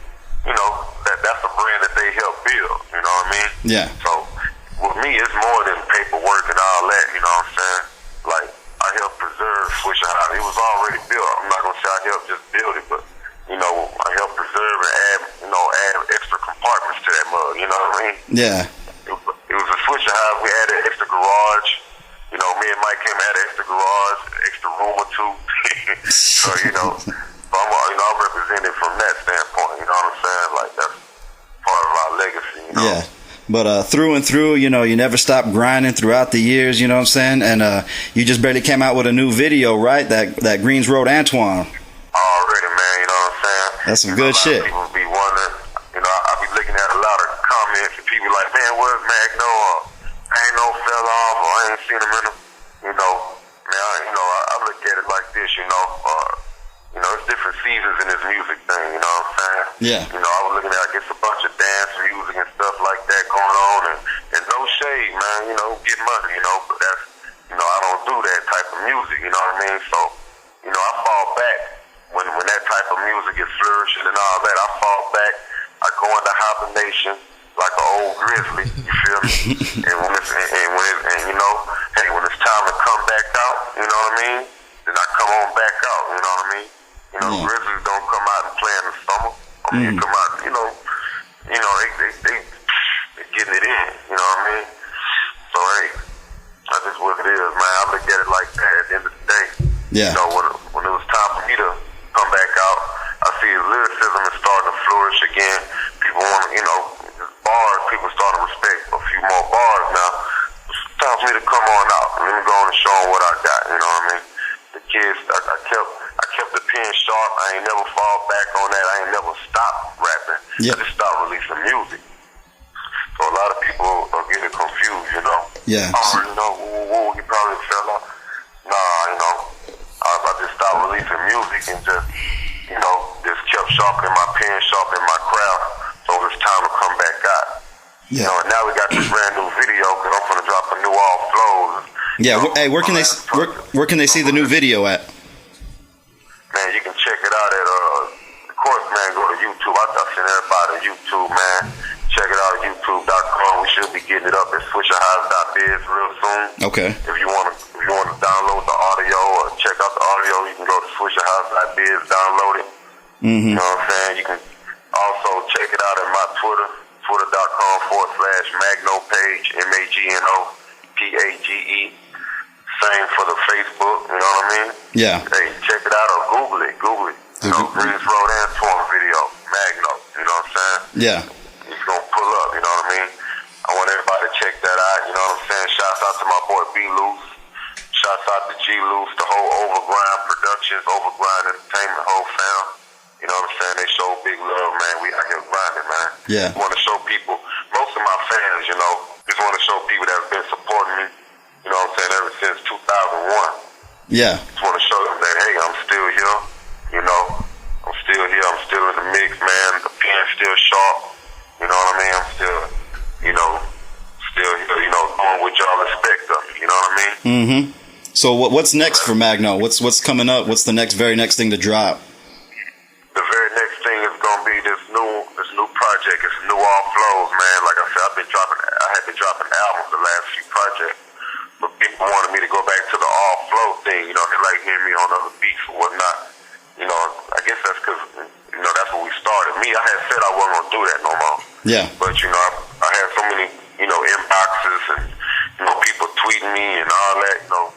[SPEAKER 7] you know, that's a brand that they help build, you know what I mean?
[SPEAKER 2] Yeah.
[SPEAKER 7] So, with me, it's more than paperwork and all that, you know what I'm saying? Like, I helped preserve Swisher House. It was already built. I'm not going to say I helped just build it, but, you know, I helped preserve and add extra compartments to that mug, you know what I mean? Yeah. It was a Swisher House. We added extra garage. You know, me and Mike came and added extra garage, extra room or two. So, you know, I'm represented from that standpoint, you know what I'm saying? Like, that's part of our legacy, you know? Yeah.
[SPEAKER 2] But through and through, you know, you never stopped grinding throughout the years, you know what I'm saying? And you just barely came out with a new video, right? That Greens Road Antoine.
[SPEAKER 7] Already, man, you know what I'm saying?
[SPEAKER 2] That's some good shit.
[SPEAKER 7] People be wondering, you know, I be looking at a lot of comments and people like, man, where's Magno? I ain't no fell off, or I ain't seen him in him. You know, man, I look at it like this, you know, it's different different seasons in this music thing, you know what I'm saying?
[SPEAKER 2] Yeah.
[SPEAKER 7] You know, I was looking at, I guess, a bunch of dance music and stuff like that going on, and no shade, man, you know, get money, you know, but that's, you know, I don't do that type of music, you know what I mean? So, you know, I fall back when that type of music is flourishing and all that. I fall back, I go into hibernation like an old grizzly, you feel me? and you know, hey, when it's time to come back out, you know what I mean? Then I come on back out, you know what I mean? You know, grizzlies don't come out and play in the summer. I mean, come out, you know, they getting it in, you know what I mean? So, hey, that's just what it is, man. I look at it like that at the end of the day.
[SPEAKER 2] Yeah.
[SPEAKER 7] You know, when it was time for me to come back out, I see lyricism is starting to flourish again. People want to, you know, bars, people starting to respect a few more bars now. It's time for me to come on out. Let me go on and show them what I got, you know what I mean? The kids, I kept the pen sharp. I ain't never fall back on that. I ain't never stopped rapping.
[SPEAKER 2] Yep.
[SPEAKER 7] I just stopped releasing music. So a lot of people are getting confused, you know?
[SPEAKER 2] Yeah.
[SPEAKER 7] Oh, you know, he probably fell off. Nah, you know, I just stopped releasing music and just, you know, just kept sharpening my pen, sharpening my craft. So it's time to come back out.
[SPEAKER 2] Yeah.
[SPEAKER 7] You know, and now we got this brand new video because I'm going to drop a new All Flows.
[SPEAKER 2] Yeah.
[SPEAKER 7] You know,
[SPEAKER 2] Hey, where can they see the new video at?
[SPEAKER 7] Man, you can check it out at, of course, man, go to YouTube. I send everybody to YouTube, man. Check it out at youtube.com. We should be getting it up at swisherhouse.biz real soon.
[SPEAKER 2] Okay.
[SPEAKER 7] If you want to download the audio or check out the audio, you can go to swisherhouse.biz, download it.
[SPEAKER 2] Mm-hmm.
[SPEAKER 7] You know what I'm saying? You can also check it out at my Twitter, twitter.com/Magno page, MAGNOPAGE. Same for the Facebook, you know what I mean?
[SPEAKER 2] Yeah.
[SPEAKER 7] Hey, check it out or Google it. You know, Greens Road and Torn video, Magno, you know what I'm saying?
[SPEAKER 2] Yeah.
[SPEAKER 7] It's going to pull up, you know what I mean? I want everybody to check that out, you know what I'm saying? Shouts out to my boy B. Loose. Shouts out to G. Loose, the whole Overgrind Productions, Overgrind Entertainment, whole fam. You know what I'm saying? They show big love, man. We out here grinding, man.
[SPEAKER 2] Yeah.
[SPEAKER 7] Want to show people, most of my fans, you know, just want to show people that have been supporting me, you know what I'm saying, ever since 2001.
[SPEAKER 2] Yeah.
[SPEAKER 7] Just want to show them that, hey, I'm still here, you know. I'm still here. I'm still in the mix, man. The pen's still sharp. You know what I mean? I'm still, you know, here, you know, doing what y'all expect of me. You know what I mean?
[SPEAKER 2] Mm-hmm. So what's next for Magno? What's coming up? What's the very next thing to drop?
[SPEAKER 7] The very next thing is gonna be this new project. It's new All Flows, man. Like I said, I had been dropping albums the last few projects, but people wanted me to go back to the All Flow thing. You know, they like hearing me on other beats or whatnot. You know, I guess that's because, you know, that's where we started. Me, I had said I wasn't going to do that no more.
[SPEAKER 2] Yeah.
[SPEAKER 7] But, you know, I had so many, you know, inboxes and, you know, people tweeting me and all that, you know,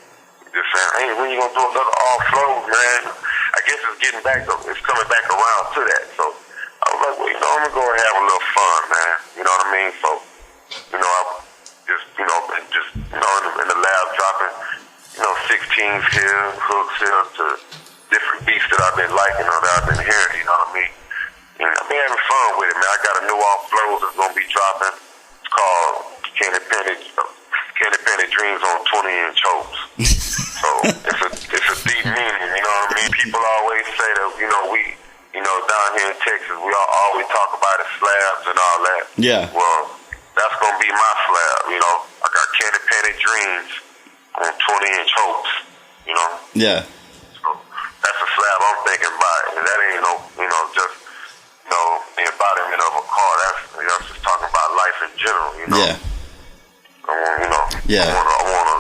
[SPEAKER 7] just saying, hey, when you going to do another All Flows, man? I guess it's coming back around to that. So I was like, well, you know, I'm going to go and have a little fun, man. You know what I mean? So, you know, I just, you know, in the lab dropping, you know, 16s here, hooks here to different beats that I've been liking or that I've been hearing, you know what I mean? And I've been having fun with it, man. I got a new All Flows that's going to be dropping. It's called Candy Penny Dreams on 20-inch Hopes. So it's a deep meaning, you know what I mean? People always say that, you know, we, you know, down here in Texas, we always talk about the slabs and all that.
[SPEAKER 2] Yeah.
[SPEAKER 7] Well, that's going to be my slab, you know? I got Candy Penny Dreams on 20-inch Hopes, you know?
[SPEAKER 2] Yeah.
[SPEAKER 7] That's a slab I'm thinking about. And that ain't no, you know, just, you know, the embodiment of a car. That's just talking about life in general, you know?
[SPEAKER 2] Yeah.
[SPEAKER 7] I want, you know,
[SPEAKER 2] yeah.
[SPEAKER 7] I want a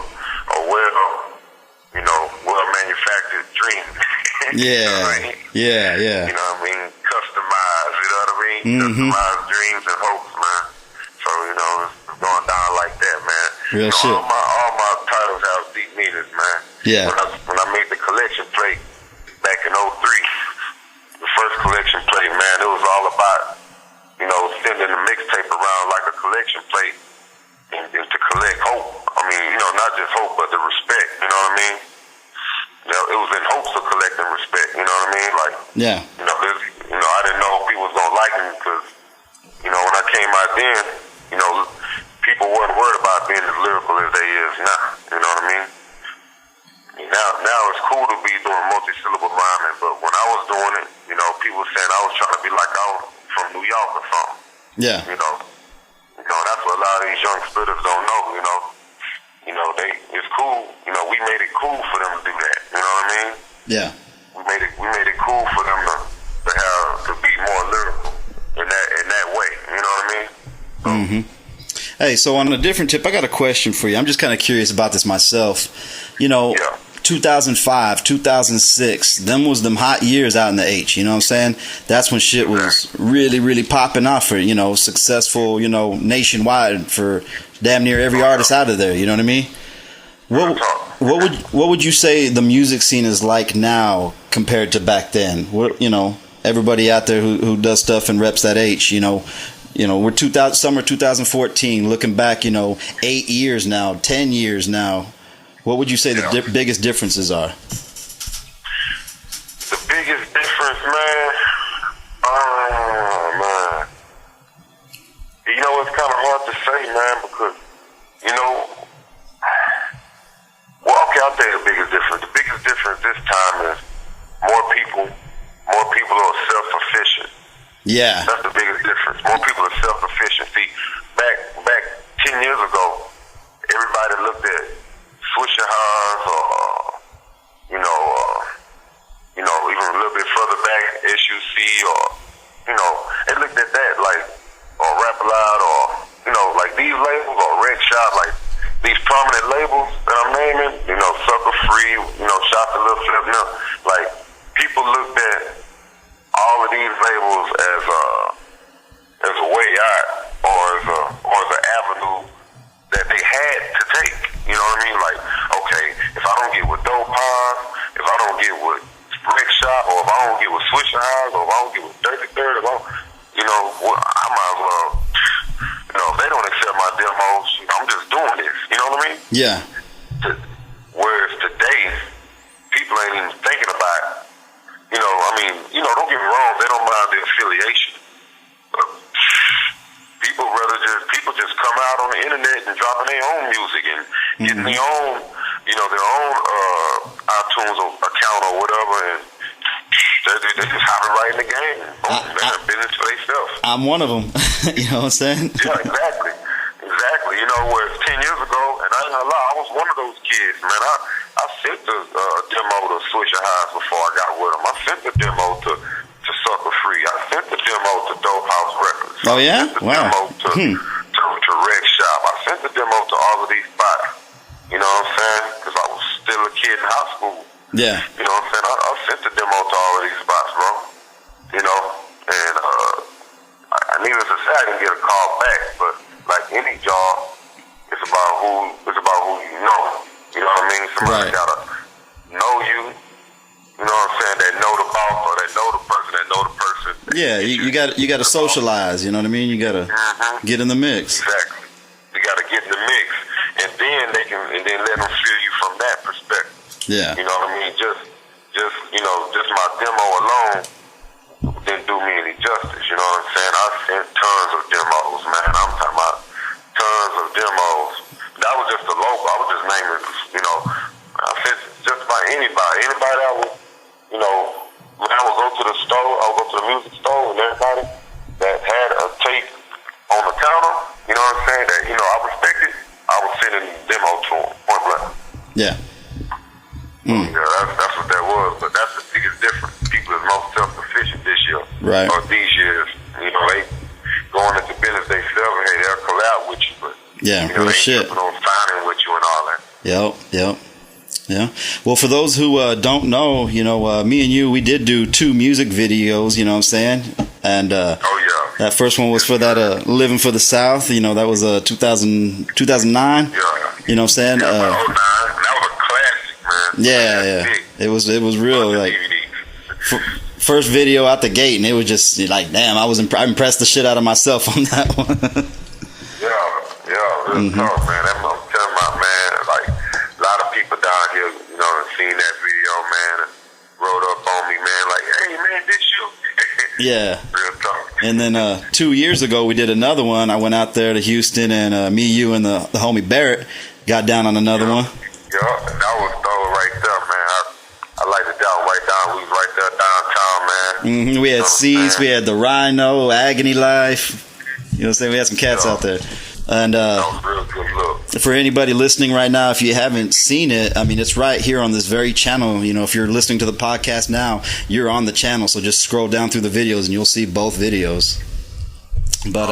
[SPEAKER 7] well-manufactured dream.
[SPEAKER 2] Yeah.
[SPEAKER 7] You know what I mean?
[SPEAKER 2] Yeah.
[SPEAKER 7] You know what I mean? Customized, you know what I mean?
[SPEAKER 2] Mm-hmm.
[SPEAKER 7] Customized dreams and hopes, man. So, you know, it's going down like that, man.
[SPEAKER 2] Real
[SPEAKER 7] you know,
[SPEAKER 2] shit.
[SPEAKER 7] All my titles have deep meanings, man.
[SPEAKER 2] Yeah.
[SPEAKER 7] When I made the collection plate back in 03, the first collection plate, man, it was all about, you know, sending the mixtape around like a collection plate and to collect hope. I mean, you know, not just hope, but the respect, you know what I mean? You know, it was in hopes of collecting respect, you know what I mean? Like,
[SPEAKER 2] yeah.
[SPEAKER 7] You know, I didn't know if people was going to like me because, you know, when I came out then, you know, people weren't worried about being as lyrical as they is now, you know what I mean? You now it's cool to be doing multi-syllable rhyming, but when I was doing it, you know, people were saying I was trying to be like I was from New York or something.
[SPEAKER 2] Yeah.
[SPEAKER 7] You know, that's what a lot of these young spitters don't know. It's cool. You know, we made it cool for them to do that. You know what I mean?
[SPEAKER 2] Yeah.
[SPEAKER 7] We made it cool for them to be more lyrical in that way. You know what I mean?
[SPEAKER 2] Mm-hmm. Hey, so on a different tip, I got a question for you. I'm just kind of curious about this myself. You know, 2005, 2006, them was them hot years out in the H, you know what I'm saying? That's when shit was really, really popping off for, you know, successful, you know, nationwide for damn near every artist out of there, you know what I mean? What would you say the music scene is like now compared to back then? What, you know, everybody out there who does stuff and reps that H, you know, we're summer 2014, looking back, you know, 8 years now, 10 years now. What would you say the biggest differences are?
[SPEAKER 7] The biggest difference, man? Oh, man. You know, it's kind of hard to say, man, because, you know, well, okay, I'll tell you the biggest difference. The biggest difference this time is more people are self-sufficient.
[SPEAKER 2] Yeah.
[SPEAKER 7] That's the biggest difference. More people are self-sufficient. See, back 10 years ago, everybody looked at Swisher Highs or, even a little bit further back, SUC or, they looked at that like, or Rap A Lot or, like these labels or Red Shot, like these prominent labels that I'm naming, Sucker Free, Shot the Little Flip, like people looked at all of these labels as a way out or as an avenue that they had to take. You know what I mean? Like, okay, if I don't get with Dope Pies, if I don't get with Rick Shop, or if I don't get with Swisher Highs, or if I don't get with 33rd, I might as well, if they don't accept my demos, I'm just doing this. You know what I mean?
[SPEAKER 2] Yeah.
[SPEAKER 7] Whereas today, people ain't even thinking about, don't get me wrong, they don't mind the affiliation. But people just come out on the internet and dropping their own music and getting their own, their own iTunes account or whatever, and they just hopping right in the game. Business for themselves.
[SPEAKER 2] I'm one of them. You know what I'm saying?
[SPEAKER 7] Yeah, exactly. Whereas 10 years ago, and I ain't gonna lie, I was one of those kids, man. I sent the demo to Swisher Highs before I got with them. I sent the demo to Sucker Free. I sent the demo to Dope House Records.
[SPEAKER 2] Oh, yeah?
[SPEAKER 7] Wow. To Red Shop. I sent the demo to all of these spots. You know what I'm saying? Because I was still a kid in high school.
[SPEAKER 2] Yeah.
[SPEAKER 7] You know what I'm saying? I sent the demo to all of these spots, bro. And needless to say, I didn't get a call back. But like any job, it's about who you know. You know what I mean? Somebody gotta know you. You know what I'm saying? That know the boss or that know the person that know the person.
[SPEAKER 2] Yeah, you got to socialize. You know what I mean? You got to get in the mix.
[SPEAKER 7] Exactly. You got to get in the mix, and then then let them feel you from that perspective.
[SPEAKER 2] Yeah.
[SPEAKER 7] You know what I mean? Just my demo alone didn't do me any justice. You know what I'm saying? I sent tons of demos, man. I'm talking about tons of demos. That was just a local. I was just naming, I sent just about anybody that was, when I would go to the store, I would go to the music store, and everybody that had a tape on the counter, you know what I'm saying, that, I respected, I was sending demo to them, point blank.
[SPEAKER 2] Yeah.
[SPEAKER 7] Yeah, that's what that was, but that's the biggest difference. People is most self-sufficient this year.
[SPEAKER 2] Right.
[SPEAKER 7] Or these years. They going into business themselves, and hey, they'll collab with you, but
[SPEAKER 2] real
[SPEAKER 7] they
[SPEAKER 2] shit.
[SPEAKER 7] keeping on signing with you and all that.
[SPEAKER 2] Yep. Yeah. Well, for those who don't know, me and you, we did do 2 music videos, you know what I'm saying? And that first one was for that Living for the South, that was 2009.
[SPEAKER 7] Yeah.
[SPEAKER 2] You know what I'm saying?
[SPEAKER 7] Yeah, 09. That was a classic, man.
[SPEAKER 2] Yeah. It was real, like first video out the gate, and it was just like, damn, I impressed the shit out of myself on that one. Real tough, man. I'm telling my man, like a lot of people down here, seen that video, man, and wrote up on me, man, like, hey, man, this you? Yeah. Real tough. And then 2 years ago, we did another one. I went out there to Houston, and me, you, and the homie Barrett got down on another one.
[SPEAKER 7] Yeah, that was thorough right there, man. We was right there downtown, man.
[SPEAKER 2] We had Cease, we had the Rhino, Agony Life. You know what I'm saying? We had some cats out there. And
[SPEAKER 7] that was a real good look.
[SPEAKER 2] For anybody listening right now, if you haven't seen it, I mean, it's right here on this very channel. You know, if you're listening to the podcast now, you're on the channel. So just scroll down through the videos and you'll see both videos. But,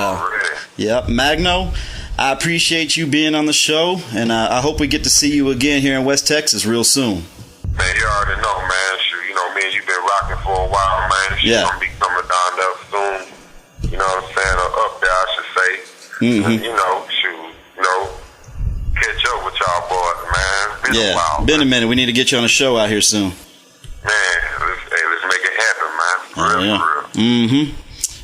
[SPEAKER 2] yeah, Magno, I appreciate you being on the show. And I hope we get to see you again here in West Texas real soon.
[SPEAKER 7] Man, you already know, man. Shoot, you know, me and you been rocking for a while, man. She's gonna be coming down there soon. You know what I'm saying? Or up there, I should say. And, you know, shoot, you know, catch up with y'all boys, man. Been a while,
[SPEAKER 2] been a minute. We need to get you on a show out here soon.
[SPEAKER 7] Man, let's make it happen, man. For real.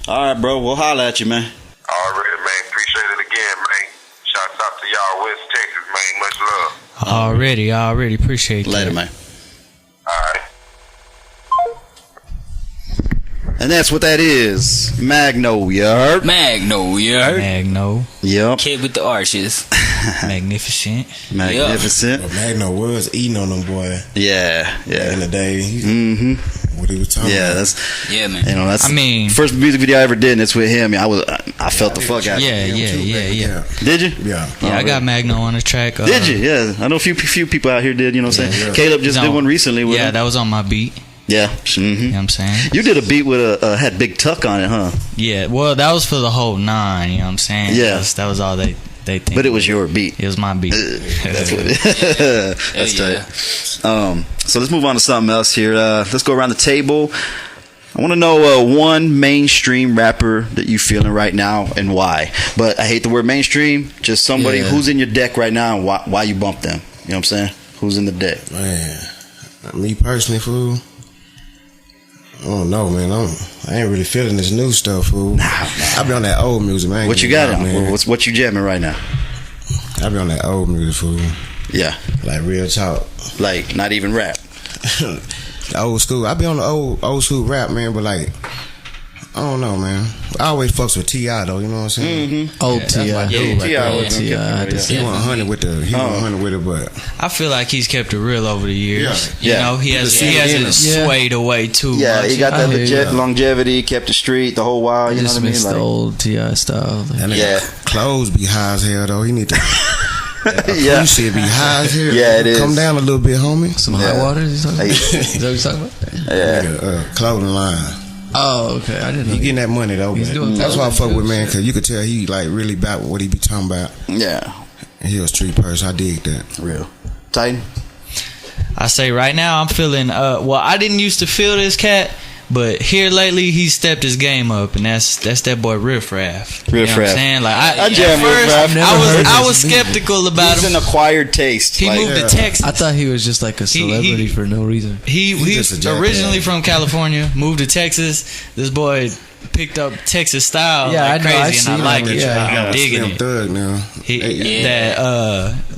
[SPEAKER 2] All right, bro. We'll holler at you, man.
[SPEAKER 7] Already, man. Appreciate it again, man. Shouts out to y'all, West Texas, man. Much love.
[SPEAKER 3] Already. Appreciate
[SPEAKER 2] Later,
[SPEAKER 3] that.
[SPEAKER 2] man.
[SPEAKER 7] All right.
[SPEAKER 2] And that's what that is. Magno, you heard?
[SPEAKER 6] Magno.
[SPEAKER 2] Yep.
[SPEAKER 6] Kid with the arches.
[SPEAKER 3] Magnificent.
[SPEAKER 2] Magnificent.
[SPEAKER 5] But Magno was eating on them, boy.
[SPEAKER 2] Yeah.
[SPEAKER 5] Back in the day. What he was talking about.
[SPEAKER 6] Yeah, man.
[SPEAKER 2] You know, that's first music video I ever did, and it's with him. I felt the fuck out of it.
[SPEAKER 3] Yeah.
[SPEAKER 2] Did you?
[SPEAKER 5] Yeah.
[SPEAKER 3] I got Magno on the track.
[SPEAKER 2] Did you? Yeah. I know a few people out here did, you know what I'm saying? Caleb just did one recently with him.
[SPEAKER 3] that was on my beat.
[SPEAKER 2] Yeah.
[SPEAKER 3] You know what I'm saying?
[SPEAKER 2] You did a beat with had Big Tuck on it, huh?
[SPEAKER 3] Yeah. Well, that was for the whole 9, you know what I'm saying?
[SPEAKER 2] Yeah.
[SPEAKER 3] That was all they think.
[SPEAKER 2] But it was your beat.
[SPEAKER 3] It was my beat.
[SPEAKER 2] That's what it is. That's tight. So let's move on to something else here. Let's go around the table. I want to know one mainstream rapper that you feeling right now and why. But I hate the word mainstream. Just somebody who's in your deck right now and why you bump them. You know what I'm saying? Who's in the deck?
[SPEAKER 5] Man, me personally, fool. I don't know, man. I ain't really feeling this new stuff, fool. I be on that old music, man.
[SPEAKER 2] What you got on? Man. What you jamming right now?
[SPEAKER 5] I be on that old music, fool.
[SPEAKER 2] Yeah.
[SPEAKER 5] Like real talk.
[SPEAKER 2] Like not even rap.
[SPEAKER 5] The old school. I be on the old school rap, man, but like I don't know, man. I always fucks with T.I. though, you know what I'm saying?
[SPEAKER 4] Old T.I.
[SPEAKER 5] He went 100 with it, but
[SPEAKER 3] I feel like he's kept it real over the years. You know, he hasn't swayed away too much.
[SPEAKER 2] Yeah, he got that longevity, kept the street the whole while. You know what I mean?
[SPEAKER 4] Like the old T.I. style.
[SPEAKER 5] Clothes be high as hell though. He need to.
[SPEAKER 2] Yeah,
[SPEAKER 5] shit be high as hell.
[SPEAKER 2] Yeah, it is.
[SPEAKER 5] Come down a little bit, homie.
[SPEAKER 4] Some hot water. Is that what you're talking about?
[SPEAKER 2] Yeah,
[SPEAKER 5] clothing line.
[SPEAKER 4] Oh, okay. I didn't know.
[SPEAKER 5] He getting that money though. That's why I fuck with, man, because you could tell he like really about what he be talking about.
[SPEAKER 2] Yeah,
[SPEAKER 5] and he a street person. I dig that.
[SPEAKER 2] Real Titan.
[SPEAKER 3] I say right now I'm feeling. Well, I didn't used to feel this cat. But here lately, he stepped his game up, and that's that boy Riff Raff. You know what I'm saying? Like
[SPEAKER 2] I jam Riff Raff.
[SPEAKER 3] I was skeptical about him.
[SPEAKER 2] He's an acquired taste.
[SPEAKER 3] He moved to Texas.
[SPEAKER 4] I thought he was just like a celebrity for no reason.
[SPEAKER 3] He's originally from California, moved to Texas. This boy picked up Texas style like crazy, and I like it. I'm digging it.
[SPEAKER 5] Thug now.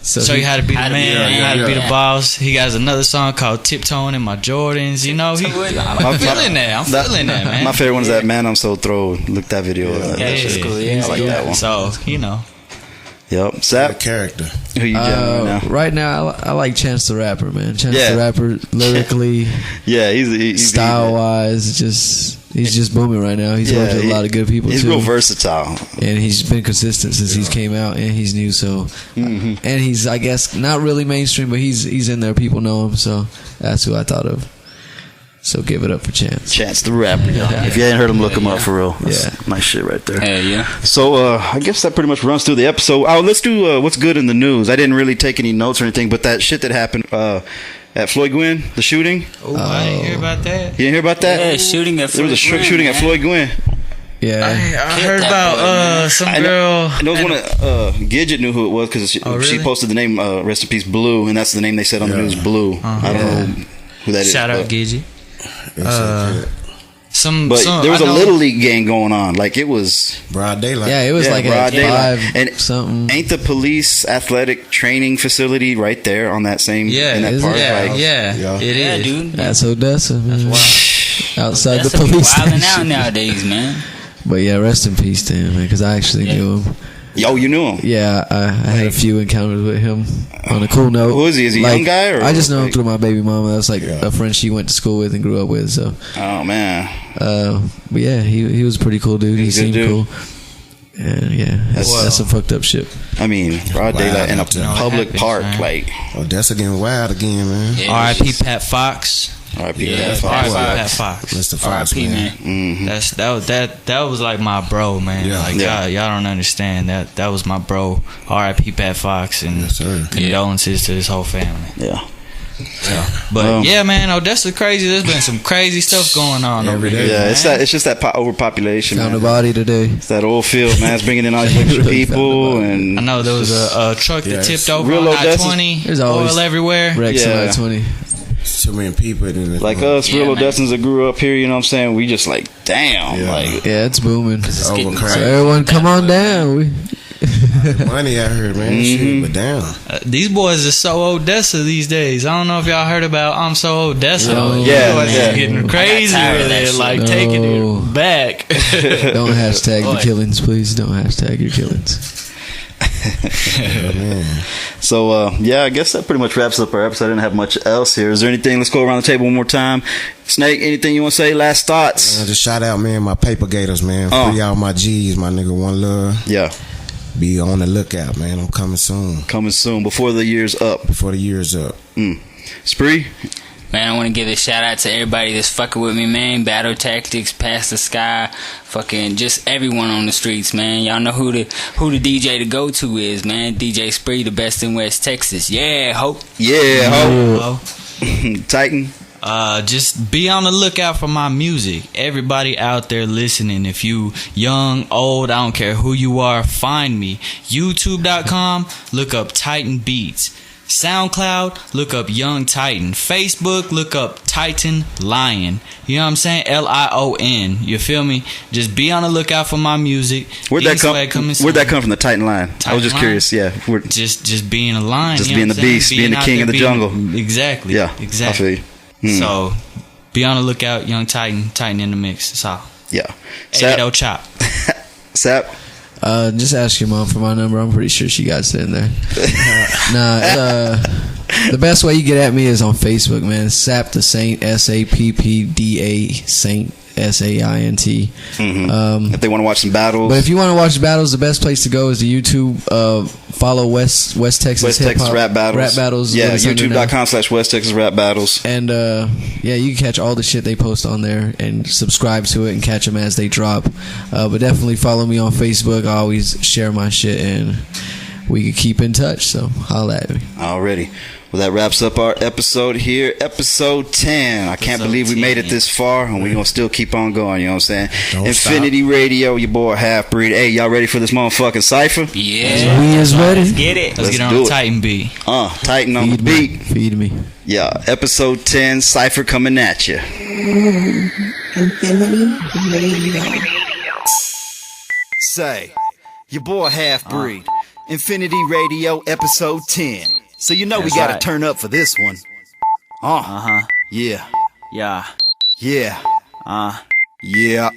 [SPEAKER 3] Show you how to be the man, how to be the boss. He got another song called Tiptoeing in My Jordans. You know, I'm feeling that, man.
[SPEAKER 2] My favorite one is that Man I'm So Thrilled. Look that video.
[SPEAKER 3] I like that one. So, you know.
[SPEAKER 2] Yep. Sapp.
[SPEAKER 5] Character.
[SPEAKER 2] Who you jamming right now?
[SPEAKER 4] Right now, I like Chance the Rapper, man. Chance the Rapper, lyrically.
[SPEAKER 2] Yeah, he's
[SPEAKER 4] style-wise, he's just booming right now. He's worked with a lot of good people,
[SPEAKER 2] he's real versatile.
[SPEAKER 4] And he's been consistent since he's came out, and he's new, so. And he's, I guess, not really mainstream, but he's in there. People know him, so that's who I thought of. So give it up for Chance.
[SPEAKER 2] Chance the Rapper. If you ain't heard him, look him up for real. That's nice shit right there.
[SPEAKER 6] Yeah.
[SPEAKER 2] So I guess that pretty much runs through the episode. Oh, let's do what's good in the news. I didn't really take any notes or anything, but that shit that happened at Floyd Gwynn, the shooting.
[SPEAKER 3] Oh, I didn't hear about that.
[SPEAKER 2] You didn't hear about that?
[SPEAKER 6] Yeah, shooting at Floyd
[SPEAKER 2] There was a shooting at Floyd Gwynn.
[SPEAKER 4] Yeah,
[SPEAKER 3] I heard about some girl.
[SPEAKER 2] And those one Gidget knew who it was because she posted the name rest in peace Blue, and that's the name they said on the news, Blue. I don't know who that is.
[SPEAKER 3] Shout out Gidget.
[SPEAKER 2] There was a little league game going on. Like it was
[SPEAKER 5] broad daylight.
[SPEAKER 4] Yeah, it was like
[SPEAKER 2] broad daylight. And
[SPEAKER 4] something.
[SPEAKER 2] Ain't the police athletic training facility right there on that same? in that park?
[SPEAKER 3] It is,
[SPEAKER 6] dude.
[SPEAKER 4] That's Odessa, man.
[SPEAKER 6] That's
[SPEAKER 4] outside
[SPEAKER 6] Odessa
[SPEAKER 4] the police
[SPEAKER 6] wilding
[SPEAKER 4] station
[SPEAKER 6] out nowadays, man.
[SPEAKER 4] But yeah, rest in peace to him, man, because I actually knew him.
[SPEAKER 2] Oh, you knew him?
[SPEAKER 4] Yeah, I had a few encounters with him on a cool note.
[SPEAKER 2] Who is he? Is he a young guy? Or
[SPEAKER 4] I just know him through my baby mama. That's like a friend she went to school with and grew up with. So.
[SPEAKER 2] Oh man.
[SPEAKER 4] But yeah, he was a pretty cool dude. He seemed cool. And yeah, that's some fucked up shit.
[SPEAKER 2] I mean, broad daylight in a public park, man. Like.
[SPEAKER 5] Oh, that's again wild again, man.
[SPEAKER 3] Yeah, R.I.P. Pat Fox.
[SPEAKER 2] R.I.P. Pat Fox.
[SPEAKER 5] Mr. Fox, man.
[SPEAKER 2] Mm-hmm.
[SPEAKER 3] That was like my bro, man.
[SPEAKER 5] Yeah.
[SPEAKER 3] Like y'all don't understand that was my bro. R.I.P. Pat Fox, and condolences to his whole family.
[SPEAKER 2] Yeah.
[SPEAKER 3] So, but yeah, man, Odessa crazy. There's been some crazy stuff going on over there.
[SPEAKER 2] Yeah, it's just that overpopulation.
[SPEAKER 4] Found a body today.
[SPEAKER 2] It's that oil field, man. It's bringing in all these extra people, and
[SPEAKER 3] I know there was a truck that tipped over
[SPEAKER 2] real
[SPEAKER 3] on I-20. There's always oil everywhere.
[SPEAKER 4] Wrecks on I-20.
[SPEAKER 5] So many people
[SPEAKER 2] like us, real Odessans that grew up here. You know what I'm saying? We just like, damn,
[SPEAKER 4] yeah, it's booming.
[SPEAKER 5] It's
[SPEAKER 4] so everyone, come on down.
[SPEAKER 5] Money I heard, man. Shit, but damn.
[SPEAKER 3] These boys are so Odessa these days. I don't know if y'all heard about I'm So Odessa.
[SPEAKER 2] Yeah.
[SPEAKER 3] Getting crazy with it, like taking it back.
[SPEAKER 4] Don't hashtag the killings, please. Don't hashtag your killings.
[SPEAKER 2] So I guess that pretty much wraps up our episode. I didn't have much else here. Is there anything? Let's go around the table one more time. Snake, anything you want to say? Last thoughts?
[SPEAKER 5] Just shout out, man, my paper gators, man. Free all my G's, my nigga. One love.
[SPEAKER 2] Yeah.
[SPEAKER 5] Be on the lookout, man. I'm coming soon.
[SPEAKER 2] Coming soon, before the year's up. Spree?
[SPEAKER 6] Man, I want to give a shout out to everybody that's fucking with me, man. Battle Tactics, Past the Sky, fucking just everyone on the streets, man. Y'all know who the DJ to go to is, man. DJ Spree, the best in West Texas. Yeah, hope.
[SPEAKER 2] Yeah, hope. Titan.
[SPEAKER 3] Just be on the lookout for my music. Everybody out there listening, if you young, old, I don't care who you are, find me. YouTube.com, look up Titan Beats. SoundCloud, look up Young Titan. Facebook, look up Titan Lion. You know what I'm saying? Lion. You feel me? Just be on the lookout for my music.
[SPEAKER 2] Where'd that come from? The Titan Lion? I was just curious. Yeah.
[SPEAKER 3] Just being a lion.
[SPEAKER 2] Just being the beast, being the king of the jungle.
[SPEAKER 3] Exactly.
[SPEAKER 2] Yeah.
[SPEAKER 3] Exactly.
[SPEAKER 2] I feel you.
[SPEAKER 3] So be on the lookout. Young Titan in the mix. That's all.
[SPEAKER 2] Yeah.
[SPEAKER 3] Edo Chop.
[SPEAKER 2] Sapp.
[SPEAKER 4] Just ask your mom for my number. I'm pretty sure she got it in there. The best way you get at me is on Facebook, man. Sapp the Saint, Sappda Saint, Saint.
[SPEAKER 2] If they want to watch some battles.
[SPEAKER 4] But if you want to watch battles, the best place to go is to YouTube. Follow West Texas
[SPEAKER 2] Rap Battles. Yeah, YouTube.com/West Texas Rap Battles.
[SPEAKER 4] And you can catch all the shit they post on there and subscribe to it and catch them as they drop. But definitely follow me on Facebook. I always share my shit and we can keep in touch. So holla at me.
[SPEAKER 2] Already. Well, that wraps up our episode here, episode 10. I can't believe we made it this far, and we're going to still keep on going, you know what I'm saying? Infinity Radio, your boy Half Breed. Hey, y'all ready for this motherfucking cypher?
[SPEAKER 6] Yeah.
[SPEAKER 4] We is ready.
[SPEAKER 6] Let's get it.
[SPEAKER 3] Let's get on the Titan beat.
[SPEAKER 2] Titan on the beat.
[SPEAKER 4] Feed me.
[SPEAKER 2] Yeah, episode 10, cypher coming at you.
[SPEAKER 1] Infinity Radio.
[SPEAKER 2] Say, your boy Half Breed. Infinity Radio, episode 10. So you know we gotta turn up for this one. Yeah.
[SPEAKER 3] Yeah.
[SPEAKER 2] Yeah. Yeah.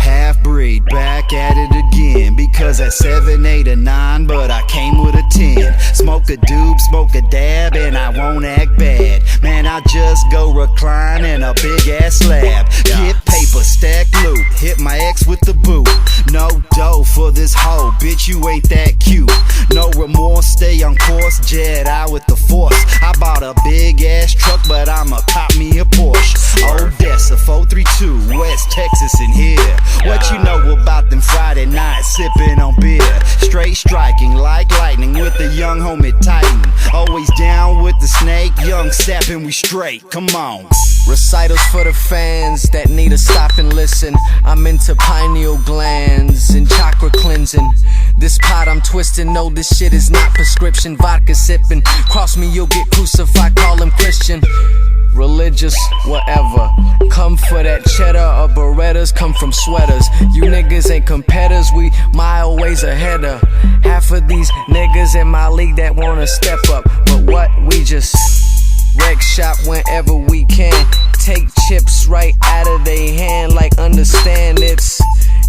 [SPEAKER 2] Half Breed back at it again. Because at 7, 8, or 9, but I came with a 10. Smoke a doob, smoke a dab, and I won't act bad. Man, I just go recline in a big ass slab. Get paper, stack loot, hit my ex with the boot. No dough for this hoe, bitch, you ain't that cute. No remorse, stay on course, Jedi with the force. I bought a big ass truck, but I'ma pop me a Porsche. Odessa 432, West Texas in here. What you know about them Friday nights, sipping on beer. Straight striking like lightning with the young homie Titan. Always down with the snake, young Sapp and we straight, come on.
[SPEAKER 8] Recitals for the fans that need to stop and listen. I'm into pineal glands and chakra cleansing. This pot I'm twisting, no this shit is not prescription. Vodka sipping, cross me you'll get crucified, call him Christian. Religious, whatever. Come for that cheddar or Berettas, come from sweaters. You niggas ain't competitors, we mile ways ahead of half of these niggas in my league that wanna step up. But what, we just wreck shop whenever we can. Take chips right out of they hand, like understand it's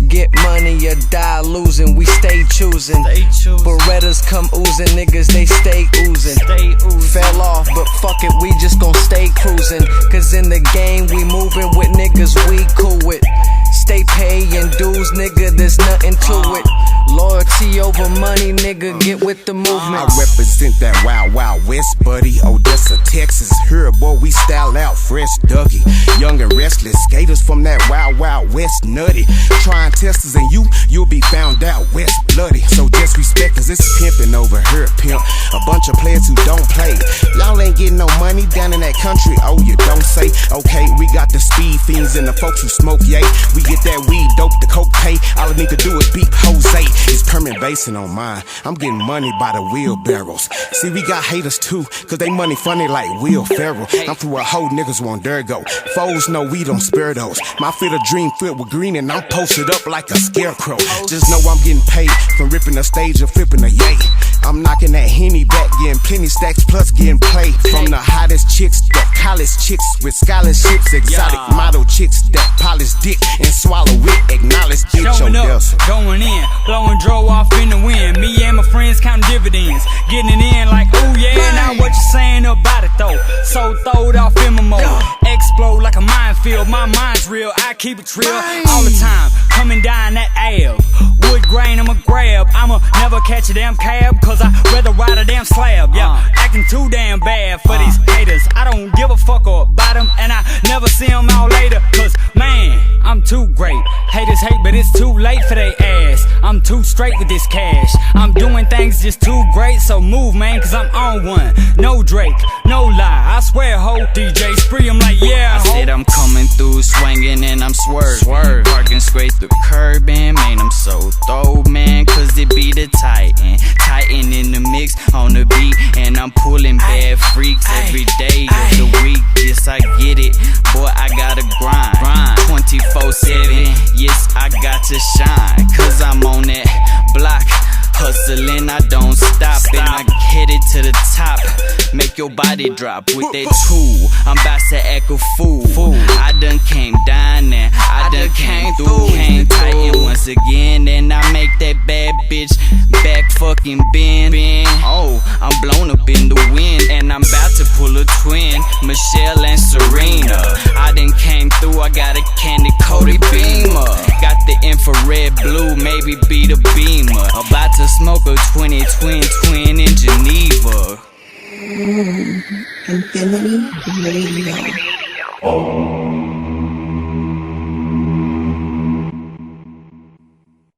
[SPEAKER 8] Get money or die losing, we stay choosing. Berettas come oozing, niggas they stay oozing. Fell off, but fuck it, we just gon' stay cruising. Cause in the game we moving with niggas we cool with. Stay paying dues, nigga, there's nothing to it. Loyalty over money, nigga, get with the movement.
[SPEAKER 9] I represent that Wild Wild West, buddy. Odessa, Texas. Here, boy, we style out fresh Dougie. Young and restless, skaters from that Wild Wild West, nutty. Trying testers and you'll be found out West bloody. So just respect, cause it's pimping over here, pimp. A bunch of players who don't play. Y'all ain't getting no money down in that country, oh, you don't say. Okay, we got the speed fiends and the folks who smoke, yay. We get that weed, dope, the coke pay. All I need to do is beat Jose. It's permanent basing on mine. I'm getting money by the wheelbarrows. See, we got haters too, cause they money funny like Will Ferrell. I'm through a whole niggas won't dare go. Foes know we don't spare those. My fit a dream filled with green and I'm posted up like a scarecrow. Just know I'm getting paid from ripping a stage or flipping a yay. I'm knocking that Henny back, getting plenty stacks plus getting played. From the hottest chicks, the college chicks with scholarships, exotic model chicks that polish dick and swallow it, acknowledge it.
[SPEAKER 10] Showing up, going in, blowing dro off in the wind. Me and my friends counting dividends, getting it in like, ooh yeah. Now what you saying about it though? So throwed off in my mode, explode like a minefield. My mind's real, I keep it real all the time. Coming down that Ave, wood grain I'ma grab. I'ma never catch a damn cab, cause I rather ride a damn slab. Yeah, acting too damn bad for these haters. I don't give a fuck about them, and I never see them all later. Cause man, I'm too great. Haters hate, but it's too late for they ass. I'm too straight with this cash. I'm doing things just too great, so move, man, cause I'm on one. No Drake, no lie, I swear, ho. DJ Spree, I'm like, yeah, ho.
[SPEAKER 3] I said I'm coming through swinging and I'm swerving. Parking straight through curbing, man, I'm so throw, man, cause it be the Titan in the mix on the beat. And I'm pulling bad freaks every day of the week. Yes, I get it, boy, I gotta grind 24/7, yes, I got to shine. Cause I'm on that block, hustling, I don't stop. And I headed to the top, make your body drop with that tool. I'm about to act a fool. I done came down and I done came through. Came Titan once again, and I make that bad bitch back fucking bend. Oh, I'm blown up in the wind, and I'm about to pull a twin, Michelle and Serena. I done came through, I got a candy coated beamer. Got the infrared blue, maybe be the beamer. About to smoke a 20 twin in Geneva.
[SPEAKER 1] Infinity Radio.